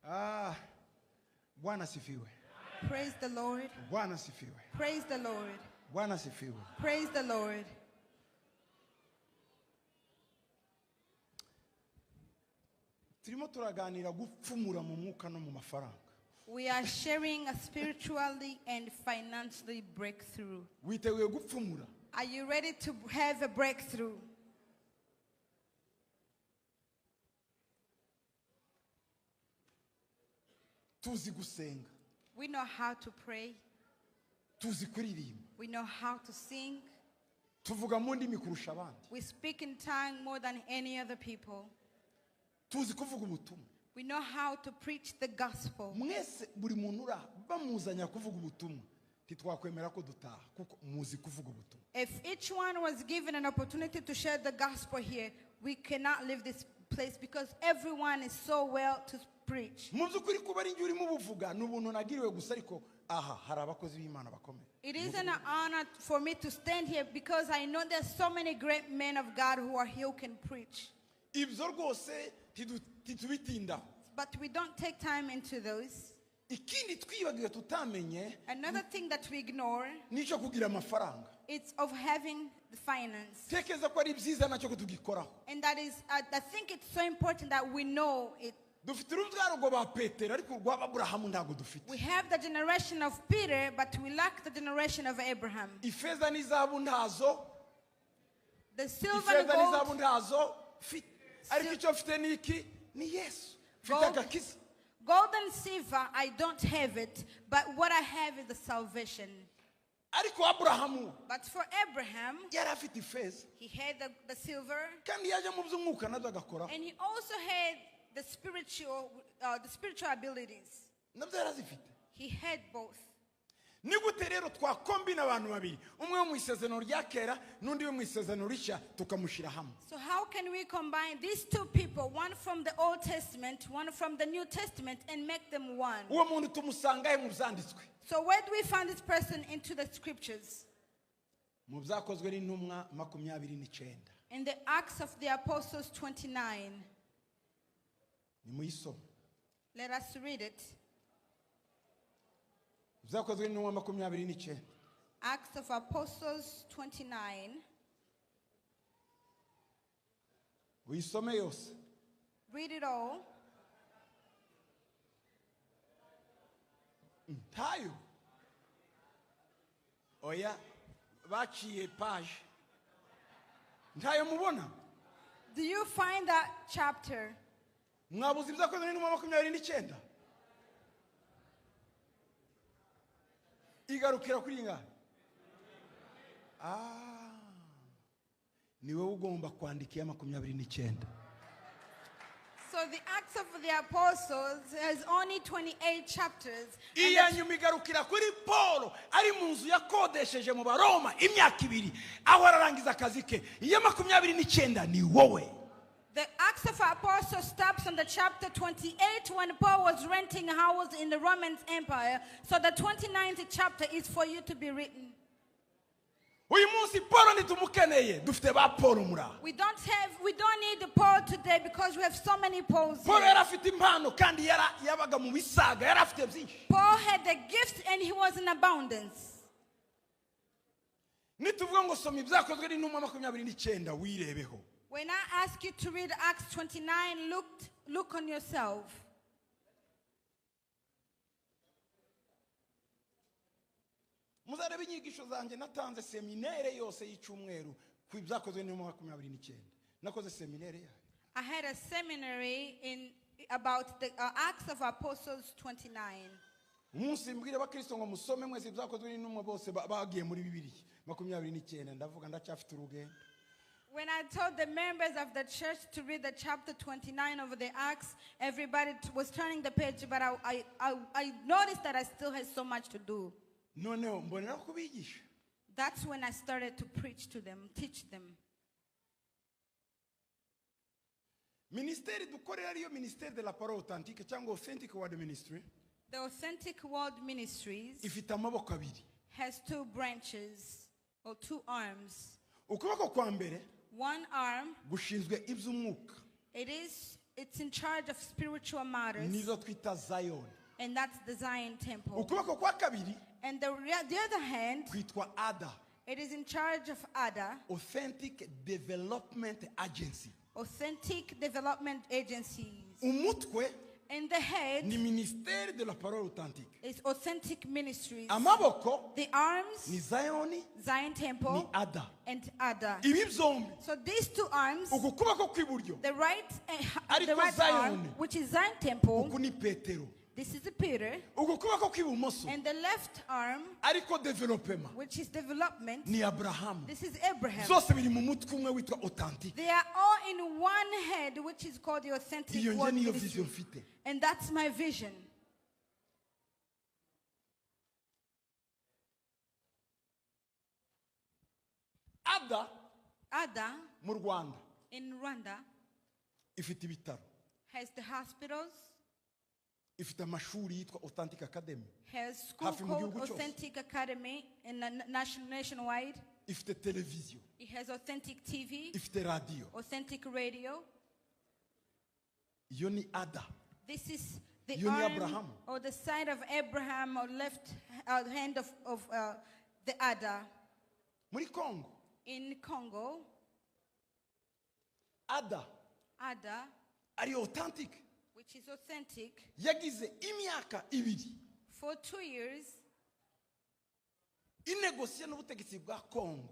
Ah, Bwana sifiwe. Praise the Lord. Bwana sifiwe. Praise the Lord. Bwana sifiwe. Praise the Lord. Turimo turaganira gupfumura mu mwuka no mu mafaranga. We are sharing a spiritually and financially breakthrough. Witeguye gupfumura? Are you ready to have a breakthrough? Tuzi gusenga. We know how to pray. Tuzi kuririmba. We know how to sing. Tuvuga mu ndimi kurusha abandi. We speak in tongue more than any other people. Tuzi kuvuga ubutumwa. We know how to preach the gospel. Mwese buri muntu ura bamuzanya kuvuga ubutumwa. Titwakwemera ko dutaha kuko muzi kuvuga ubutumwa. If each one was given an opportunity to share the gospel here, we cannot leave this place because everyone is so well to preach. Mu byukuri kuba ari njye urimo buvuga n'ubuntu nagiriwe gusa ariko aha hari abakozi b'Imana bakomeye. It is an honor for me to stand here because I know there's so many great men of God who are here who can preach. Ibyo rwose titubitindaho. But we don't take time into those. Ikindi twibagiwe tutamenye. Another thing that we ignore. Nico kugira amafaranga. It's of having the finance. Tekeza ko ari byiza nacyo kutugikoraho. And that is, I think it's so important that we know it. Dufite urubyaro rwa Petero ariko rwa Aburahamu ntago dufite. We have the generation of Peter, but we lack the generation of Abraham. Ifeza n'izahabu ntazo. The silver and gold. Ifeza n'izahabu ntazo. Ariko icyo mfite ni iki? Ni Yesu. Gold and silver, I don't have it, but what I have is the salvation. Ariko Aburahamu. But for Abraham, yari afite ifeza. He had the silver. Kandi yaje mu by'umwuka nazo agakoraho. And he also had the spiritual abilities. Nabyo yarazifite. He had both. Ni gute rero twakombina abantu babiri umwe mu isezerano rya kera n'undi mu isezerano rishya tukamushira hamwe. So how can we combine these two people, one from the Old Testament, one from the New Testament, and make them one? Uwo muntu tumusangaye mu byanditswe. So where do we find this person into the scriptures? Mu byakozwe n'intumwa 29. In the Acts of the Apostles 29. Let us read it. Acts of Apostles 29. Read it all. Ntayo. Oya baciye page. Ntayo mubona? Do you find that chapter? Mwabuze ibyakozwe n'intumwa 29. Igarukira kuri nga. Niwe ugomba kwandika 29. So the Acts of the Apostles has only 28 chapters. Iyanyuma igarukira kuri Paul ari mu nzu yakodesheje mu Baroma imyaka 2 aho ararangiza akazi ke. 29 ni wowe. The Acts of Apostles stops on the chapter 28 when Paul was renting a house in the Roman Empire. So the 29th chapter is for you to be written. We don't need the Paul today because we have so many Pauls here. Paul had the gift and he was in abundance. When I ask you to read Acts 29, look on yourself. Muzarebe inyigisho zanjye natanze seminere yose y'icyumweru ku byakozwe n'intumwa 29. Nakoze seminere yayo. I had a seminary about the Acts of Apostles 29. Umunsi mbwire ba Kristo ngo musome mwese byakozwe n'intumwa bose bagiye muri Bibiliya 29 ndavuga ndacyafite urugendo. When I told the members of the church to read the chapter 29 of the Acts, everybody was turning the page, but I noticed that I still had so much to do. That's when I started to preach to them, teach them. Ministeri dukorera ariyo ministeri de la parole authentique cyangwa authentic word ministry. The Authentic Word Ministries ifite amaboko abiri. Has 2 branches or 2 arms. Ukuboko kwa mbere one arm gushinzwe iby'umwuka. It is It's in charge of spiritual matters, nizo twita Zion. and that's the Zion temple. Ukuboko kwa kabiri And the other hand, kwitwa Ada, it is in charge of ADA, Authentic Development Agency. Authentic Development Agencies. Umutwe And the head ni Ministère de la Parole Authentique. is Authentic Ministries. Amaboko The arms, ni Zion, Zion ni Temple, Ada. and ADA. Ibi byombi So these two arms, uku kuboko kw'iburyo the right, Ariko the right Zion. arm, which is Zion Temple, uku ni Petero. this is Peter, Uku kuboko kw'ibumoso and the left arm, ariko development which is development, ni Abraham. this is Abraham. Zose biri mu mutwe umwe witwa Authentic. They are all in one head, which is called the Authentic Iyo nje Word niyo Ministry. vision mfite. And that's my vision. Ada ADA mu Rwanda in Rwanda ifite ibitaro, has the hospitals, ifite amashuri yitwa Authentic Academy, has school Hafi mu called gihugu cyose. Authentic Academy in nationwide. ifite televiziyo, It has Authentic TV, ifite radio. Authentic Radio. Iyo ni Ada. This is the You need arm Abraham. or the side of Abraham or left hand of the ADA. Muri Congo, In Congo, Ada ADA, ari Authentic. which is authentic, Yagize imyaka ibiri for 2 years inegosiye n'ubutegetsi bwa Congo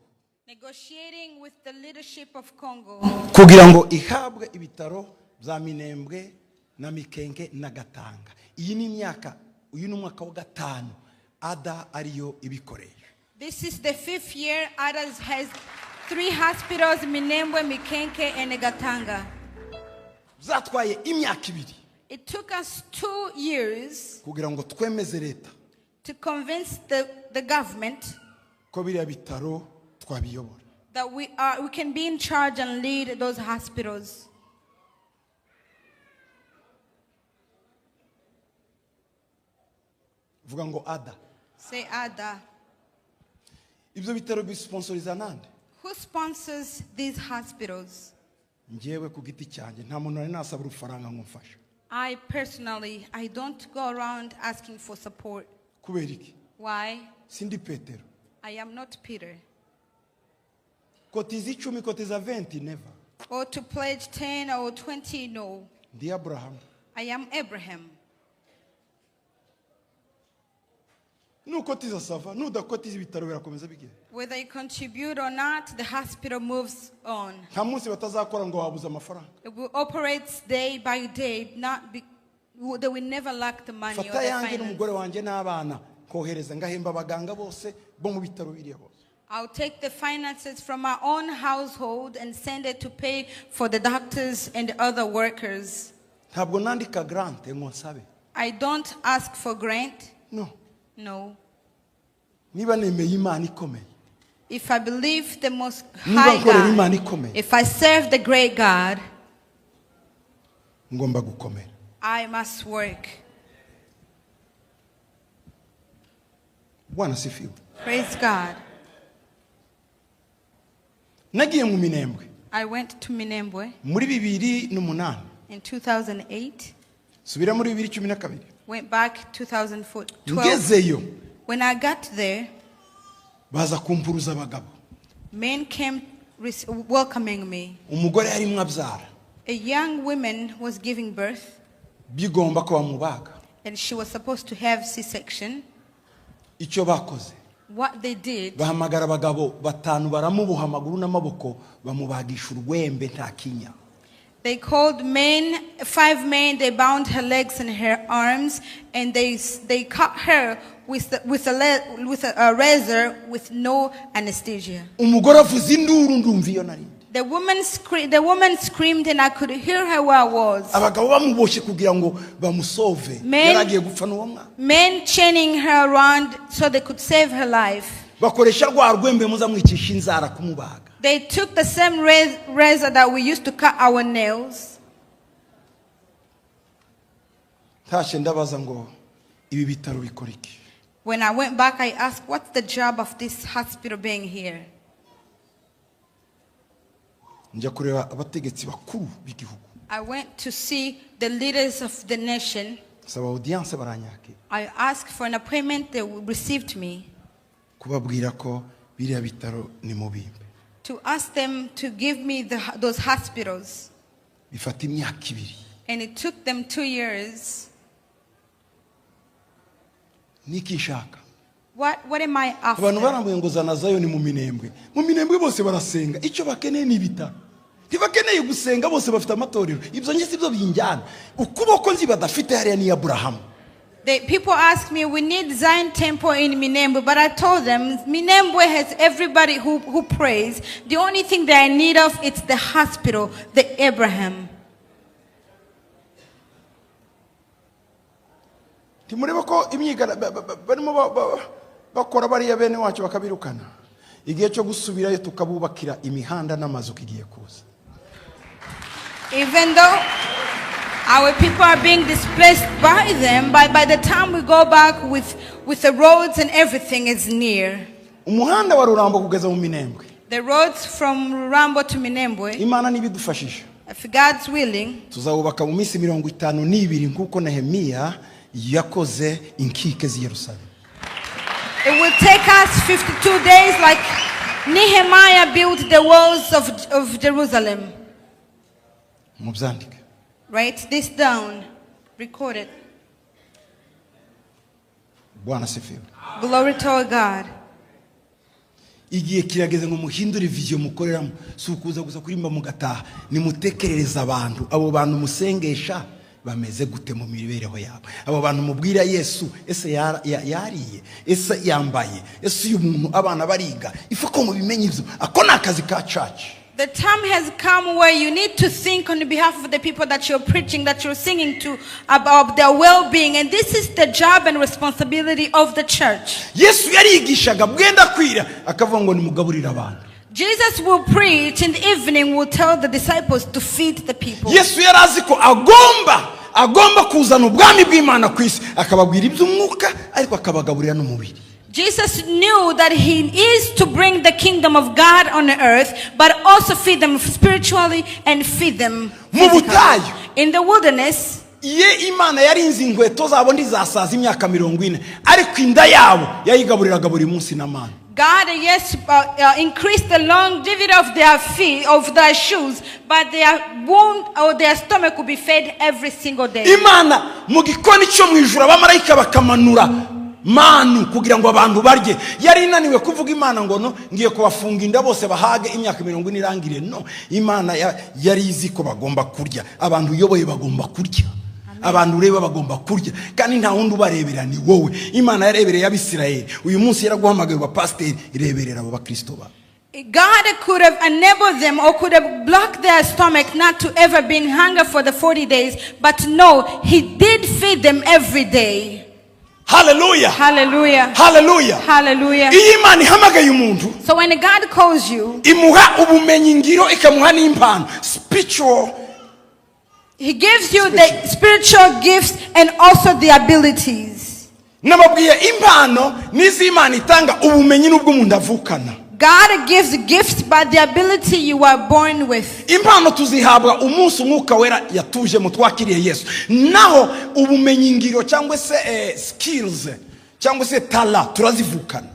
negotiating with the leadership of Congo kugira ngo ihabwe ibitaro bya Minembwe na Mikenke na Gatanga. Iyi ni imyaka, uyu ni umwaka wa gatanu Ada ariyo ibikoresha. This is the 5th year ADA has 3 hospitals, Minembwe, Mikenke, and Gatanga. Zatwaye imyaka ibiri It took us 2 years kugira ngo twemeze leta to convince the government ko biriya bitaro twabiyobora. that we can be in charge and lead those hospitals. Vuga ngo Ada. Say ADA. Ibyo bitaro bisponsoriza nande? Who sponsors these hospitals? Njyewe ku giti cyanjye nta muntu ari nasaba urufaranga ngumfasha. I personally, I don't go around asking for support. Kubera iki? Why? Sindi Petero. I am not Peter. Kotiza 10, kotiza 20, never. Or to pledge 10 or 20, no. Ndi Abraham. I am Abraham. Nukotiza sava, nudakotiza ibitaro birakomeza bigire. Whether you contribute or not, the hospital moves on. Nta munsi batazakora ngo wabuze amafaranga. It will operate day by day, they will never lack the money or Fata the yanjye finance. n'umugore wanjye n'abana kohereza ngahemba abaganga bose bo mu bitaro biriya bose. I'll take the finances from our own household and send it to pay for the doctors and other workers. Ntabwo nandika grant ngo nsabe. I don't ask for grant. No. No. Niba nemeye Imana ikomeye. If I believe the most Niba high nkorera Imana God, ikomeye. if I serve the great God, Ngomba gukomera. I must work. Bwana sifiwe. Praise God. Nagiye mu Minembwe I went to Minembwe muri 2008. in 2008. Subira muri 2012. Went back 2012. Ngezeyo When I got there, baza kumpuruza abagabo. men came welcoming me. Umugore yarimwe abyara. A young woman was giving birth, Bigomba ko bamubaga. and she was supposed to have C-section. Icyo bakoze. What they did, Bahamagara abagabo batanu baramuboha amaguru n'amaboko bamubagisha urwembe nta kinya. they called 5 men, they bound her legs and her arms, and they cut her with a razor with no anesthesia. Umugore avuza induru ndumva iyo nari. The woman screamed, and I could hear her where I was. Abagabo bamuboshye kugira ngo bamusove. Yaragiye gupfa n'uwo mwana. Men chaining her around so they could save her life. Bakoresha rwa rwembe muza mwicisha inzara kumubaga. They took the same razor that we used to cut our nails. Tashe ndabaza ngo ibi bitaro bikora iki? When I went back, I asked, what's the job of this hospital being here? Njya kureba abategetsi bakuru b'igihugu. I went to see the leaders of the nation. saba audience baranyakira I asked for an appointment. They received me. kubabwira ko biriya bitaro ni mubimbe To ask them to give me those hospitals. bifata imyaka 2 And it took them 2 years. nikishaka What am I abantu after? barambuye ngo zana zayo ni mu minembwe bose barasenga icyo bakeneye ni bitaro ntibakeneye gusenga bose bafite amatorero ibyo ngisi byo binjyana ukuboko nzi badafite hariya ni Abraham. People ask me, we need Zion Temple in Minembwe, but I told them, Minembwe has everybody who prays. The only thing that I need of, it's the hospital, the Abraham. timureba ko imyigana barimo bakora bariya bene wacu bakabirukana igihe cyo gusubirayo tukabubakira imihanda n'amazu kigiye kuza. Even though our people are being displaced by them, by the time we go back with the roads and everything is near. umuhanda wa Rurambo kugeza mu Minembwe The roads from Rurambo to Minembwe, Imana nibidufashisha if God's willing, tuzabubaka mu minsi 52 nkuko Nehemiya yakoze inkike zi Yerusalemu. it will take us 52 days like Nehemiah built the walls of Jerusalem. mubyandike Write this down. Record it. Bwana sifiwe. Glory to our God. igihe kirageze ngo muhindure vision mukoreramo sukuza gusa kurimba mugataha nimutekerereza abantu abo bantu musengesha bameze gute mu mibereho yabo abo bantu mubwira Yesu ese yariye ese yambaye ese uyu muntu abana bariga ifuko mu bimenye ivyo ako nakazi ka church. The time has come where you need to think on behalf of the people that you're preaching, that you're singing to, about their well-being. And this is the job and responsibility of the church. Yesu yarigishaga bwenda kwira akavuga ngo nimugaburira abantu. Jesus will preach in the evening, will tell the disciples to feed the people. Yesu yarazi ko agomba kuzana ubwami bw'Imana kwisi akababwira iby'umwuka ariko akabagaburira n'umubiri. Jesus knew that he is to bring the kingdom of God on the earth, but also feed them spiritually and feed them physically. In the wilderness, Ye Imana yarinze inkweto zabo ndizasaza imyaka 40 ariko inda yabo yayigaburiraga buri munsi n'amana. God, yes, increased the longevity of their feet, of their shoes, but their womb or their stomach will be fed every single day. Imana mu gikoni cyo mwijuru abamarayika bakamanura manu kugira ngo abantu barye yari inaniwe kuvuga Imana ngo no ngiye kubafunga inda bose bahage imyaka 40 irangire no Imana yari izi ko bagomba kurya abantu yoboye bagomba kurya abantu ureba bagomba kurya kandi nta wundi ubarebera ni wowe Imana yarebereye abisirayeli uyu munsi yaraguhamagaye ba pastor ireberera abo bakristo ba. God could have enabled them or could have blocked their stomach not to ever be in hunger for the 40 days, but no, he did feed them every day. Hallelujah. Hallelujah. Hallelujah. Hallelujah. Imana ihamagaye umuntu So when God calls you, imuha ubumenyi ngiro ikamuha n'impano spiritual. he gives you the spiritual gifts and also the abilities. Nababwiye impano nizi Imana itanga ubumenyi n'ubwo umuntu avukana. God gives gifts by the ability you are born with. Impano tuzihabwa umunsi umwuka wera yatuje mutwakiriye Yesu. Naho ubumenyi ngiro cyangwa se skills cyangwa se tala turazivukana.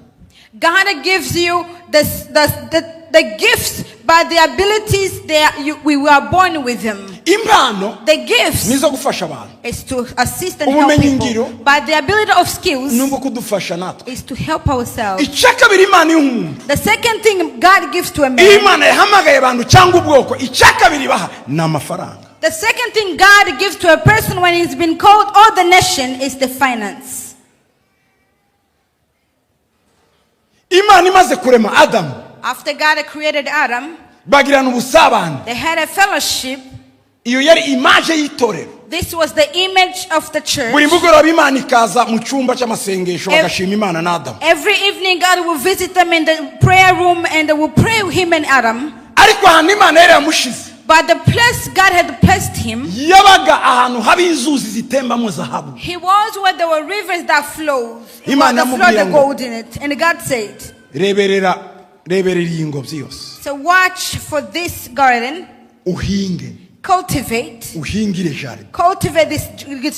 God gives you the gifts by the abilities that we were born with them. Impano The gifts nizo gufasha abantu. is to assist and help people. But the ability of skills Nubwo kudufasha natwe. is to help ourselves. Icyakabiri Imana y'umuntu. The second thing God gives to a man, Imana yahamagaye abantu cyangwa ubwoko icyakabiri baha n'amafaranga. the second thing God gives to a person when he's been called or the nation is the finance. Imana imaze kurema Adamu After God created Adam, bagirana ubusabane. they had a fellowship. Iyo yari image y'itorero. This was the image of the church. Buri mugoroba Imana ikaza mu cyumba cy'amasengesho bagashima Imana na Adamu. Every evening God will visit them in the prayer room and they will pray with him and Adam. Ariko ahantu Imana yari yamushize But the place God had placed him, yabaga ahantu haba inzuzi zitembamo zahabu. he was where there were rivers that flows. Imana That flowed the yamubwira ngo, gold in it. And God said, reberera ingobyi yose so watch for this garden uhinge cultivate uhingire jardin,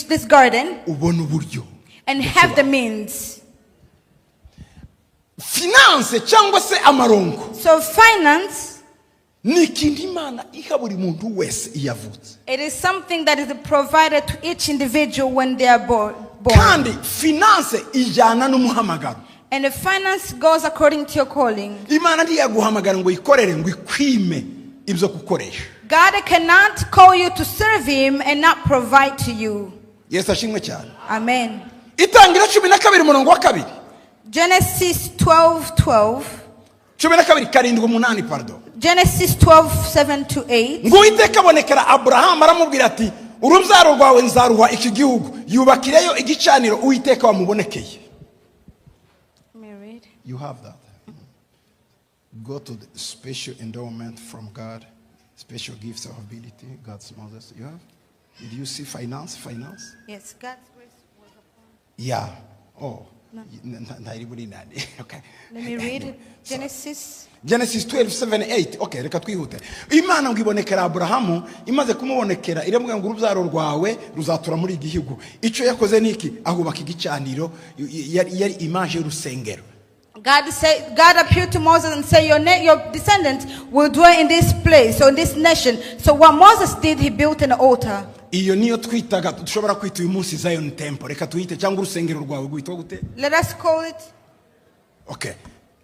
this garden, ubone uburyo, and have the means. finance cyangwa se amarongo So finance, ni ikintu Imana iha buri muntu wese iyavutse, it is something that is provided to each individual when they are born. kandi finance ijyana n'umuhamagaro. And the finance goes according to your calling. Imana ntiyaguhamagara ngo ikorere ngo ikwime ibyo gukoresha. God cannot call you to serve him and not provide to you. Yesu ashimwe cyane. Amen. Itangira 12:2. Genesis 12:12. 12:7 pardon. Genesis 12:7-8. Ngo Uwiteka abonekera Abrahamu aramubwira ati urubyaro rwawe nzaruha iki gihugu, yubakireyo igicaniro Uwiteka wamubonekeye. You have that. Go to the special endowment from God, special gifts of ability, God's Moses. You have? Did you see finance? Finance? Yes, God's grace was upon. Yeah. Oh. No. Okay. Let me read Genesis. Genesis 12:7-8. Okay, reka twihute. Imana ngo ibonekera Abrahamu, imaze kumubonekera iramubwira ngo urubyaro rwawe ruzatura muri igihugu. Icyo yakoze niki? Ahubaka igicaniro, yari image y'urusengero. God appeared to Moses and said, your descendants will dwell in this place, or in this nation. So what Moses did, he built an altar. Iyo niyo twitaga dushobora kwita uyu munsi Zion Temple. Reka tuyite cyangwa urusengero rwawe gwitwa gute? Let us call it. Okay.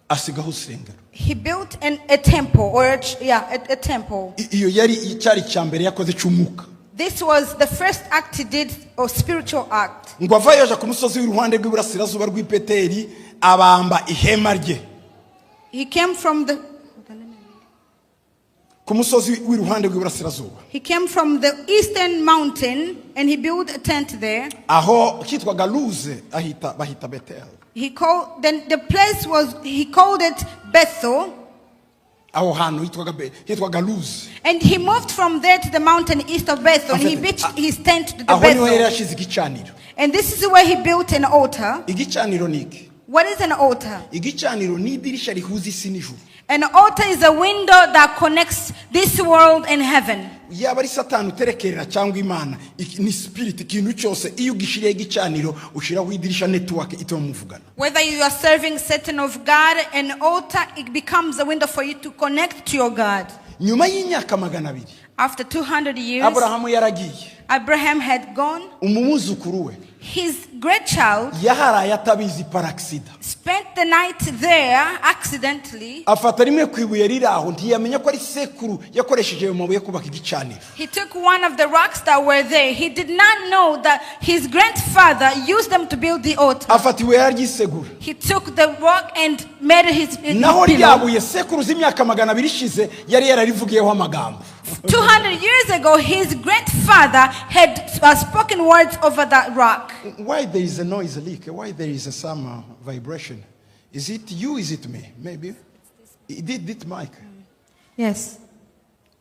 Asigaho urusengero. He built a temple, or a temple. Iyo yari icyari cyambere yakoze cyumuka. This was the first act he did, or spiritual act. Ngo avayo aje ku musozi w'iruhande rw'iburasirazuba rw'Ipeteri abamba ihema rye. He came from the ku musozi w'iruhande rw'iburasirazuba. He came from the eastern mountain and he built a tent there. Aho hitwaga Luze bahita Betel. He called the place was he called it Bethel. Aho hantu hitwaga Luze. And he moved from there to the mountain east of Bethel, and he pitched his tent to the Aho niho yari Bethel. yashize igicaniro. And this is where he built an altar. Igicaniro niki? What is an altar? Igicaniro ni idirisha rihuza isi n'ijuru. An altar is a window that connects this world and heaven. Yaba ari Satani uterekerera cyangwa Imana ni spirit, ikintu cyose iyo ugishiriye igicaniro ushiraho idirisha network ituma muvugana. Whether you are serving Satan of God, an altar, it becomes a window for you to connect to your God. Nyuma y'imyaka 200 After 200 years, Abrahamu yaragiye. Abraham had gone. Umumuzukuru we His great child yaharaye atabizi paraxida. spent the night there accidentally. Afata rimwe kwibuye riraho ntiyamenya ko ari sekuru yakoresheje ayo mabuye kubaka igicaniro. He took one of the rocks that were there. He did not know that his grandfather used them to build the altar. Afata ibuye yaryisegura. He took the rock and made his Naho pillow. ryabuye sekuru z'imyaka 200 ishize yari yararivugiyeho amagambo. 200 years ago, his grandfather had spoken words over that rock. Why there is a noise leak? Why there is some vibration? Is it you? Is it me? Maybe. Did it mic? Yes.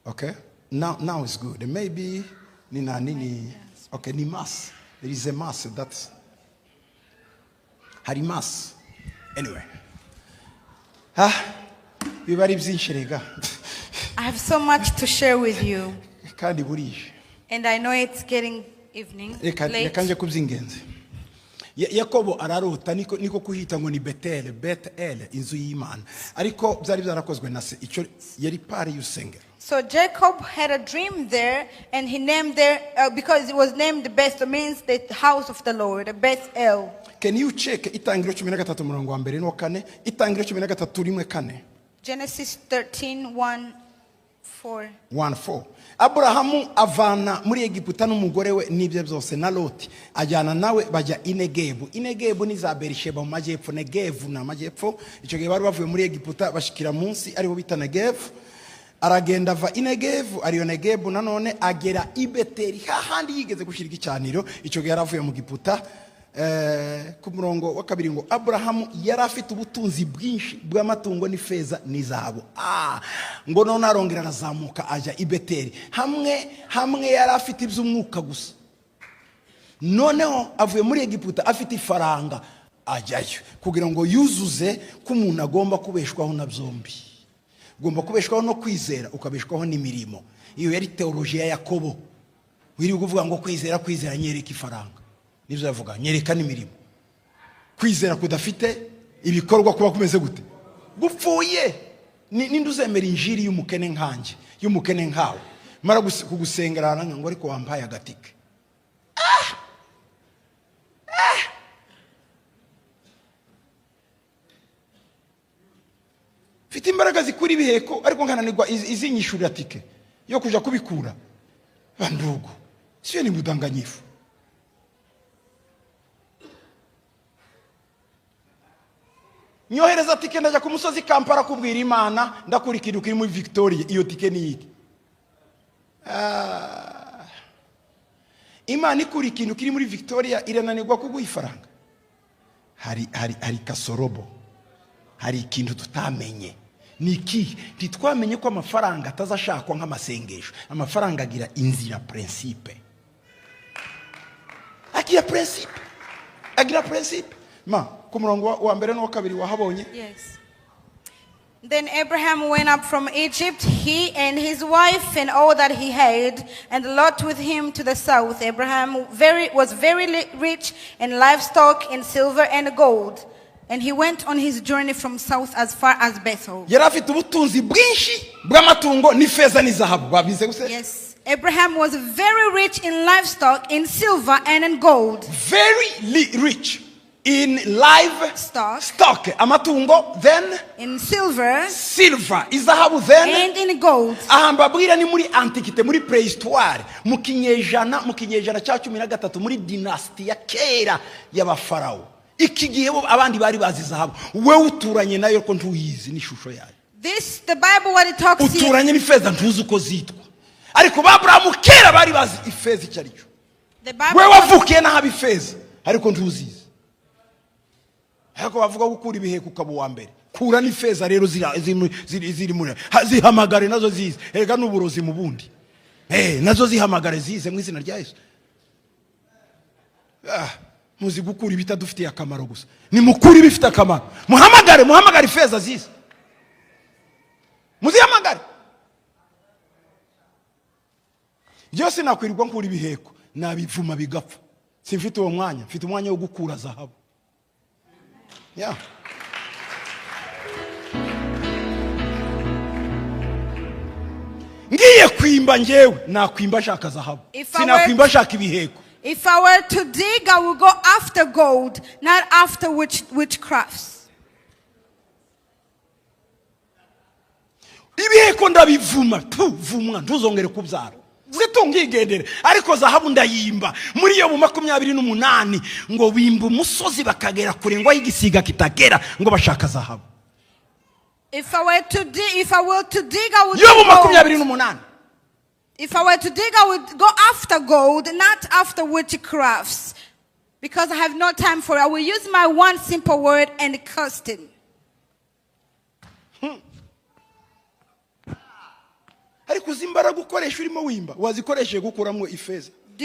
Okay. Now it's good. Maybe nini. Okay, ni mass. There is a mass that's hari mass. Anyway. Bibari byinshi rega. I have so much to share with you. Kandi burije. And I know it's getting evening. Late. Reka nje kubyingenzi. Yakobo ararota niko kuhita ngo ni Betel inzu y'Imana. Ariko byari byarakozwe na se icyo yari pare y'usengero. So Jacob had a dream there, and he named there because it was named Bethel, means the house of the Lord, Bethel. Can you check Itangiriro 13 murongo wa 2 no 4? Itangiriro 13:4. Genesis 13:1-4. 1:4. Abrahamu avana muri Egiputa n'umugore we n'ibye byose na Loti ajyana nawe bajya Inegebu. Inegebu ni za Berisheba mu majyepfo, Negevu na majyepfo. Icyo gihe bari bavuye muri Egiputa bashikira munsi ariho bita Negevu. Aragenda va Inegevu ariyo Negebu nanone agera i Beteli hahandi yigeze gushira igicaniro. Icyo gihe yaravuye mu Egiputa. Ku murongo wa 2 ngo Abrahamu yari afite ubutunzi bwinshi bw'amatungo n'ifeza n'izahabu. Ngo none arongera arazamuka ajya i Beteli. Hamwe yari afite iby'umwuka gusa. Noneho avuye muri Egiputa afite ifaranga ajyayo kugira ngo yuzuze ko umuntu agomba kubeshwaho na byombi. ugomba kubeshwaho no kwizera ukabeshwaho n'imirimo. Iyo yari teologiya ya Yakobo. Wiri kuvuga ngo kwizera nyereka ifaranga. Nivyo yavuga, nyereka n'imirimo. Kwizera kudafite ibikorwa kuba kumeze gute? Gupfuye. Ninde uzemera injiri y'umukene nkanje, y'umukene nkawe. Mara kugusengerana ngo ariko wampaye agatike. Fite imbaraga zikuri biheko ariko nkananirwa izinyishurira tike yo kuja kubikura. Bandugu, siyo ni mudanganyifu. Nyohereza tike ndaja ku musozi Kampala kubwira Imana ndakurikira ukiri muri Victoria, iyo tike ni yiki. Imana ikuri ikintu kiri muri Victoria irananirwa kuguha ifaranga. Hari kasorobo. Hari ikintu tutamenye. Niki titwamenye ko amafaranga atazashakwa nk'amasengesho. Amafaranga agira inzira principe. Agira principe. Ma ku murongo wa mbere no kabiri wahabonye. Yes. Then Abraham went up from Egypt, he and his wife and all that he had, and Lot with him to the south. Abraham was very rich in livestock, in silver and gold. And he went on his journey from south as far as Bethel. Yes. Abraham was very rich in livestock, in silver and in gold. Very rich in livestock. Amatungo, then in silver, izahabu, then and in gold. Ahambabwira ni muri antiquite, muri prehistoire, mu kinyejana cya 13 muri dynasty ya kera y'abafarao. Iki gihe abandi bari bazi zahabu, we uturanye nayo ko ntuyizi n'ishusho yayo. This the Bible what it talks here. Uturanye n'ifeza ntuzi uko zitwa. Ariko Abraham kera bari bazi ifeza icyarico. We wavukiye na habi ifeza ariko ntuzizi. Hako bavuga gukura ibihe kukaba wa mbere. Kura n'ifeza rero ziri muri zihamagare nazo zize. Ega n'uburozi mu bundi. Nazo zihamagare zize mu izina rya Yesu. Muzi gukura ibitadufitiye akamaro gusa. Ni mukuri bifite akamaro. Muhamagare ifeza zize. Muzihamagare. Byose nakwirirwa nkura ibiheko nabivuma bigapfa. Simfite uwo mwanya, mfite umwanya wo gukura zahabu. Yeah. Ngiye kwimba njewe nakwimba shaka zahabu. Sinakwimba shaka ibiheko. If I were to dig, I would go after gold, not after witchcrafts. Ibiheko ndabivuma, vumwa ntuzongere kubyara. Zitungigendere ariko zahabu ndayimba muri yo mu 28 ngo bimba umusozi bakagera kure ngo igisiga kitagera ngo bashaka zahabu. If I were to dig, I would yo mu 28. If I were to dig, I would go after gold, not after witchcrafts, because I have no time for it. I will use my one simple word and cast it. Do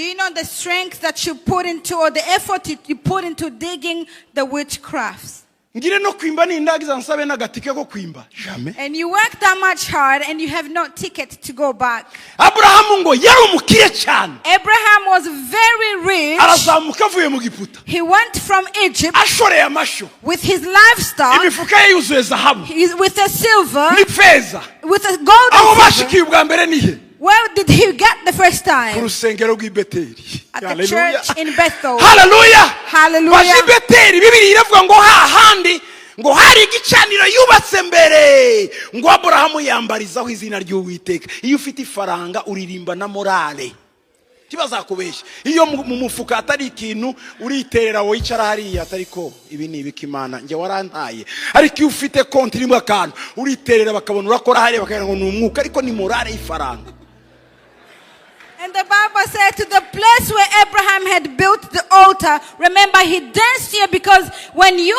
you know the strength that you put into, or the effort you put into digging the witchcrafts? And you work that much hard and you have no ticket to go back. Abraham was very rich. He went from Egypt with his livestock, with the silver, with the gold and silver. Where did he get the first time? At the church in Bethel. Hallelujah. Hallelujah. ngo hari igicaniro yubatse mbere ngo Abrahamu yambarizaho izina ry'Uwiteka. Iyo ufite ifaranga uririmba na morale. Kibazakubeshya. Iyo mu mufuka atari ikintu uriterera wo icara hariya atari ko ibi ni ibikimana nge warantaye. Ariko iyo ufite konti rimwe akantu uriterera bakabona urakora hariya bakabona ngo ni umwuka ariko ni morale y'ifaranga. And the Bible said to the place where Abraham had built the altar, remember he danced here because when you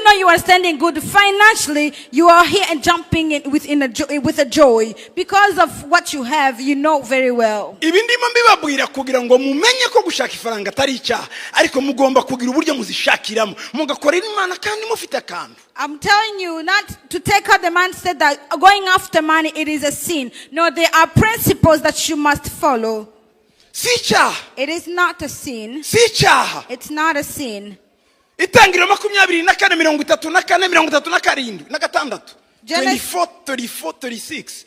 know you are standing good financially, you are here and jumping in with a joy because of what you have, you know very well. Ibi ndimo mbibabwira kugira ngo mumenye ko gushaka ifaranga atari icyaha, ariko mugomba kugira uburyo muzishakiramo mugakorera Imana kandi mufite akantu. I'm telling you not to take out the mindset that going after money it is a sin. No, there are principles that you must follow. Si icyaha. It is not a sin. Si icyaha. It's not a sin. Itangiriro 24:34 36.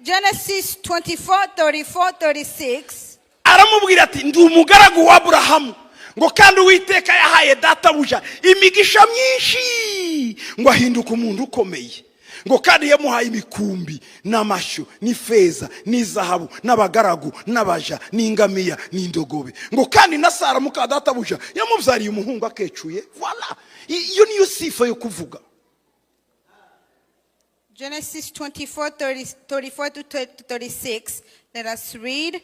Genesis 24:34-36. Aramubwira ati ndi umugaragu wa Aburahamu ngo kandi Uwiteka yahaye databuja imigisha myinshi ngo ahinduka umuntu ukomeye ngo kandi yamuhaye imikumbi n'amashyo n'ifeza n'izahabu n'abagaragu n'abaja n'ingamiya n'indogobe ngo kandi na Sara muka databuja yamubyariye umuhungu akecuye. Voilà, iyo niyo sifa yo kuvuga. Genesis 24:34-36. Let us read.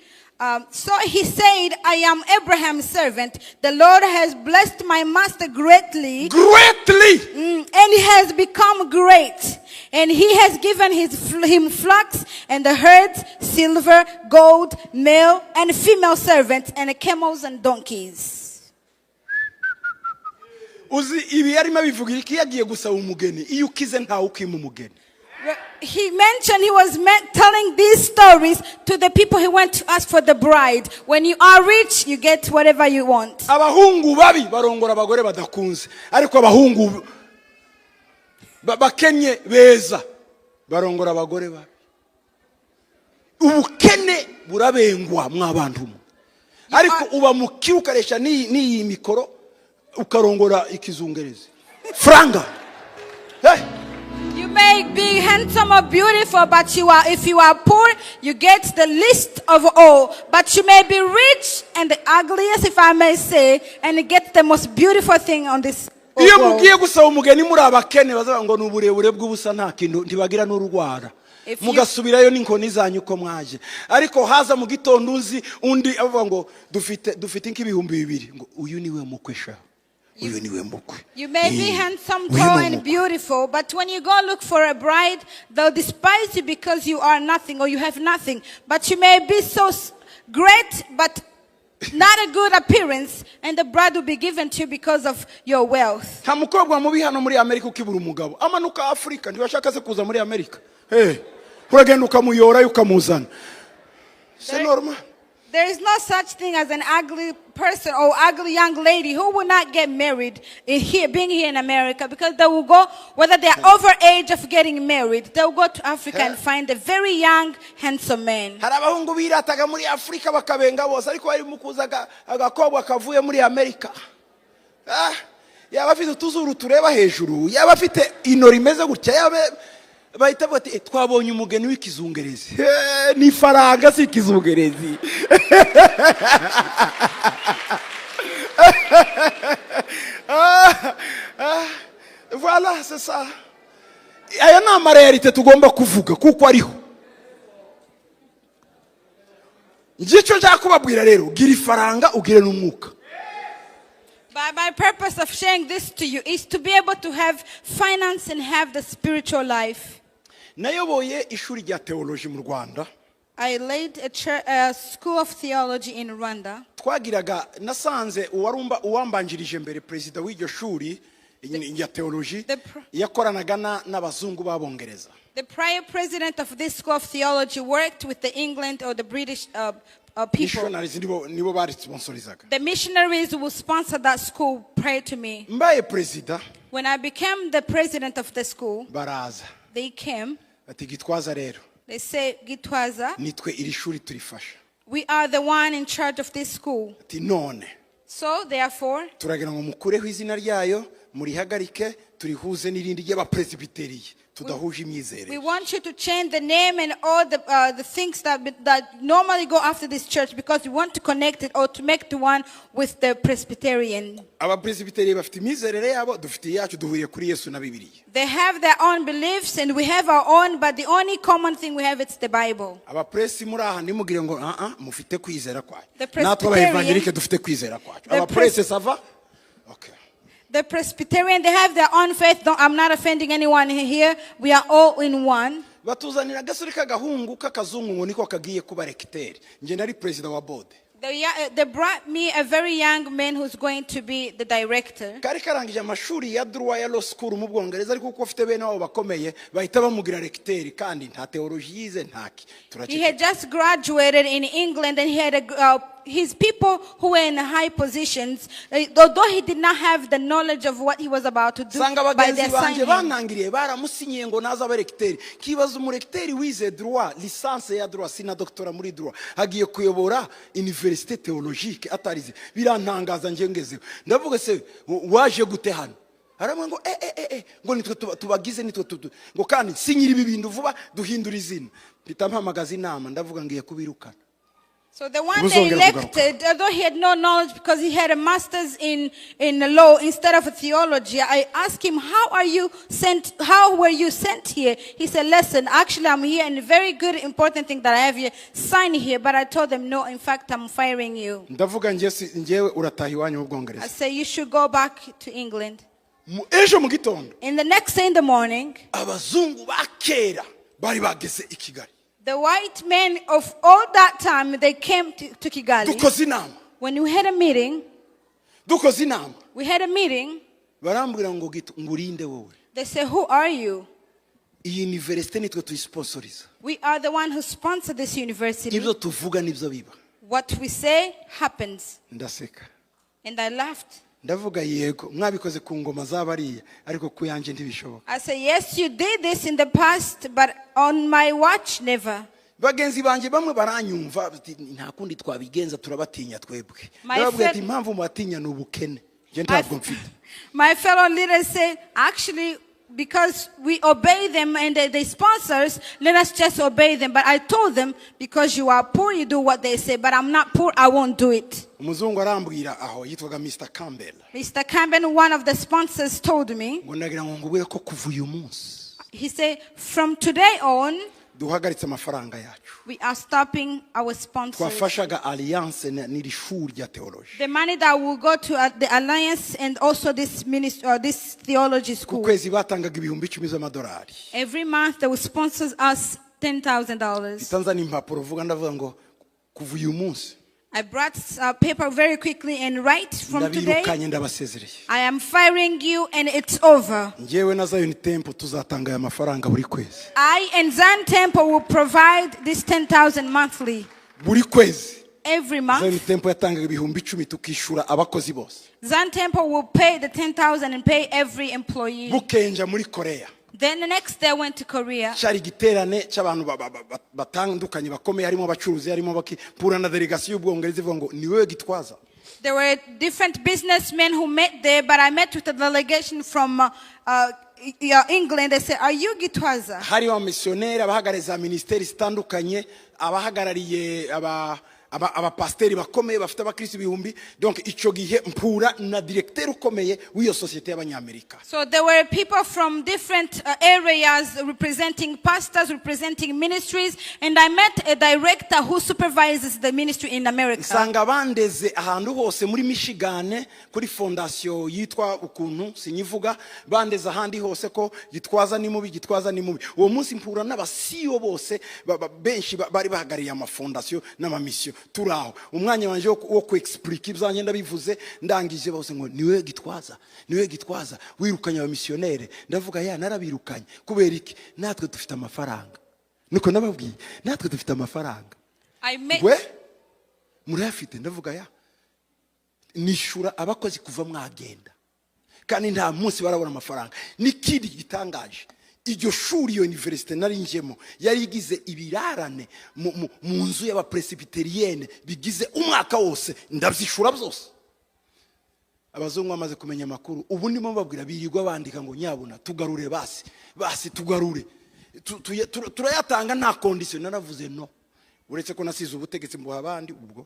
So he said, I am Abraham's servant. The Lord has blessed my master greatly. And he has become great. And he has given him flocks and the herds, silver, gold, male and female servants, and camels and donkeys. Uzi ibi yarimo bivugira iki yagiye gusaba umugeni iyo ukize ntawe ukima umugeni. He was telling these stories to the people he went to ask for the bride. When you are rich, you get whatever you want. Abahungu babi barongora abagore badakunze, ariko abahungu bakenye beza barongora abagore babi. Ubukene burabengwa mwabantu, ariko uba mukiri ukaresha ni mikoro ukarongora ikizungerezi franga. Hey. You may be handsome or beautiful, but if you are poor, you get the least of all. But you may be rich and the ugliest, if I may say, and you get the most beautiful thing on this world. Iyo mugiye gusaba umugeni muri abakene bazavuga ngo n'uburebure bw'ubusa nta kintu ntibagira n'urwara. Mugasubirayo n'inkoni zanyu ko mwaje. Ariko haza mu gitondo uzi undi avuga ngo dufite nk'ibihumbi 2 ngo uyu niwe mukwesha. You may be handsome, tall, and beautiful, but when you go look for a bride, they'll despise you because you are nothing or you have nothing. But you may be so great, but not a good appearance, and the bride will be given to you because of your wealth. Nta mukobwa mubi hano muri Amerika ukibura umugabo. Amanuka Afrika ntibashaka se kuza muri Amerika. Uragenda ukamuyora ukamuzana. C'est normal. There is no such thing as an ugly person or ugly young lady who will not get married being here in America, because they will go, whether they are over age of getting married, they will go to Africa and find a very young, handsome man. Hari abahungu birataga muri Afrika bakabenga bose, ariko bari mukuzaga agakobwa kavuye muri Amerika. Yaba afite utuzuru tureba hejuru, yaba afite ino rimeze gutya, yaba bahita bati twabonye umugeni w'ikizungerezi. Ni faranga si ikizungerezi. Voilà, c'est ça. Aya ni amareyalite tugomba kuvuga kuko ariho. Icyo nshaka kubabwira rero, gira ifaranga ugire n'umwuka. My purpose of sharing this to you is to be able to have finance and have the spiritual life. Nayoboye ishuri rya theology mu Rwanda. I led a school of theology in Rwanda. Twagiraga nasanze uwambanjirije mbere president w'iryo shuri ya theology yakoranaga n'abazungu b'abongereza. The prior president of this school of theology worked with the England or the British people. The missionaries who sponsored that school prayed to me. When I became the president of the school, they came. They said, Gitwaza, we are the one in charge of this school. So therefore, turihuze n'irindi ry'abapresbyteriye tudahuje We imyizerere. want you to change the name and all the things that normally go after this church, because we want to connect it or to make the one with the Presbyterian. Abapresbyteriye bafite imyizerere yabo, dufite iyacu, duhuriye kuri Yesu na Bibiliya. They have their own beliefs and we have our own, but the only common thing we have, it's the Bible. Abapresi muri aha nimugire ngo mufite kwizera kwacu. The Natwe abaevangelike dufite kwizera kwacu. Abapresi sava? Okay. The Presbyterian, they have their own faith. I'm not offending anyone here. We are all in one. Batuzanira agasore k'agahungu k'akazungu ngo niko kagiye kuba rekiteri. Nje nari president wa board. They brought me a very young man who's going to be the director. Kari karangije amashuri ya droit ya law school mu Bwongereza, ariko kuko afite bene wabo bakomeye bahita bamugira rekiteri kandi nta theology yize ntaki. He had just graduated in England and he had his people who were in high positions, although he did not have the knowledge of what he was about to do, by their signing. Banangiriye baramusinyiye ngo naza abarekiteri. Kibaza umurekiteri wize droit, licence ya droit, sina doctora muri droit, agiye kuyobora université théologique atarize. Birantangaza nje ngezeho. Ndavuga se waje gute hano? Haramwe ngo ngo nitwe tubagize nitwe ngo kandi sinyira ibi bintu vuba duhindura izina. Bitampamagaza inama ndavuga ngiye kubirukana. So the one they elected, although he had no knowledge because he had a master's in law instead of a theology, I asked him, how were you sent here? He said, listen, actually I'm here, and a very good important thing that I have here, sign here. But I told them, no, in fact I'm firing you. I say, you should go back to England. In the next day in the morning, the white men of all that time, they came to Kigali. When we had a meeting, they said, who are you? We are the one who sponsor this university. What we say happens. And I laughed. I say, yes, you did this in the past, but on my watch, never. Bagenzi banje bamwe baranyumva nta kundi twabigenza turabatinya twebwe. Ndababwira ati impamvu mubatinya n'ubukene. Je ntabwo mfite. My fellow leaders say, actually, because we obey them and they sponsor us, let us just obey them. But I told them, because you are poor, you do what they say. But I'm not poor, I won't do it. Umuzungu arambwira aho yitwaga Mr. Campbell. Mr. Campbell, one of the sponsors, told me. Ngo ndagira ngo ngubwire ko kuva uyu munsi. He said, from today on, duhagaritse amafaranga yacu. We are stopping our sponsors. Twafashaga alliance n'iri shuri rya theology. The money that will go to the alliance and also this ministry, this theology school. Kukwezi batangaga ibihumbi 10 z'amadolari. Every month they will sponsor us $10,000. Itanzania impapuro vuga ndavuga ngo kuva uyu munsi. I brought paper very quickly and right from today, I am firing you and it's over. I and Zion Temple will provide this 10,000 monthly. Every month. Zion Temple will pay the 10,000 and pay every employee. Then the next day I went to Korea. There were different businessmen who met there, but I met with a delegation from England. They said, are you Gitwaza? abapasteri bakomeye bafite abakristo ibihumbi, donc ico gihe mpura na directeur ukomeye w'iyo societe y'abanyamerika. So there were people from different areas representing pastors, representing ministries, and I met a director who supervises the ministry in America. Sanga bandeze ahantu hose muri Michigan kuri fondation yitwa ukuntu sinyivuga, bandeze ahandi hose ko Gitwaza ni mubi, Gitwaza ni mubi. Uwo munsi mpura n'abasiyo bose benshi bari bahagariye ama fondation n'ama mission. Turaho umwanya wanje wo ku explique ibzanye ndabivuze ndangije bose ngo niwe Gitwaza wirukanya aba missionnaire. Ndavuga ya narabirukanye kubera iki? Natwe dufite amafaranga. Niko nababwiye natwe dufite amafaranga. We murafite? Ndavuga ya nishura abakozi kuva mwagenda kandi nta munsi barabona amafaranga. Nikindi gitangaje, iryo shuri yo university narinjemo yari igize ibirarane mu nzu y'abapresbyterienne bigize umwaka wose, ndabyishura byose. abazungu bamaze kumenya amakuru ubu ndimo babwira birirwa bandika ngo nyabuna tugarure basi tugarure turayatanga nta condition. Naravuze no, uretse ko nasize ubutegetsi mbuha abandi ubwo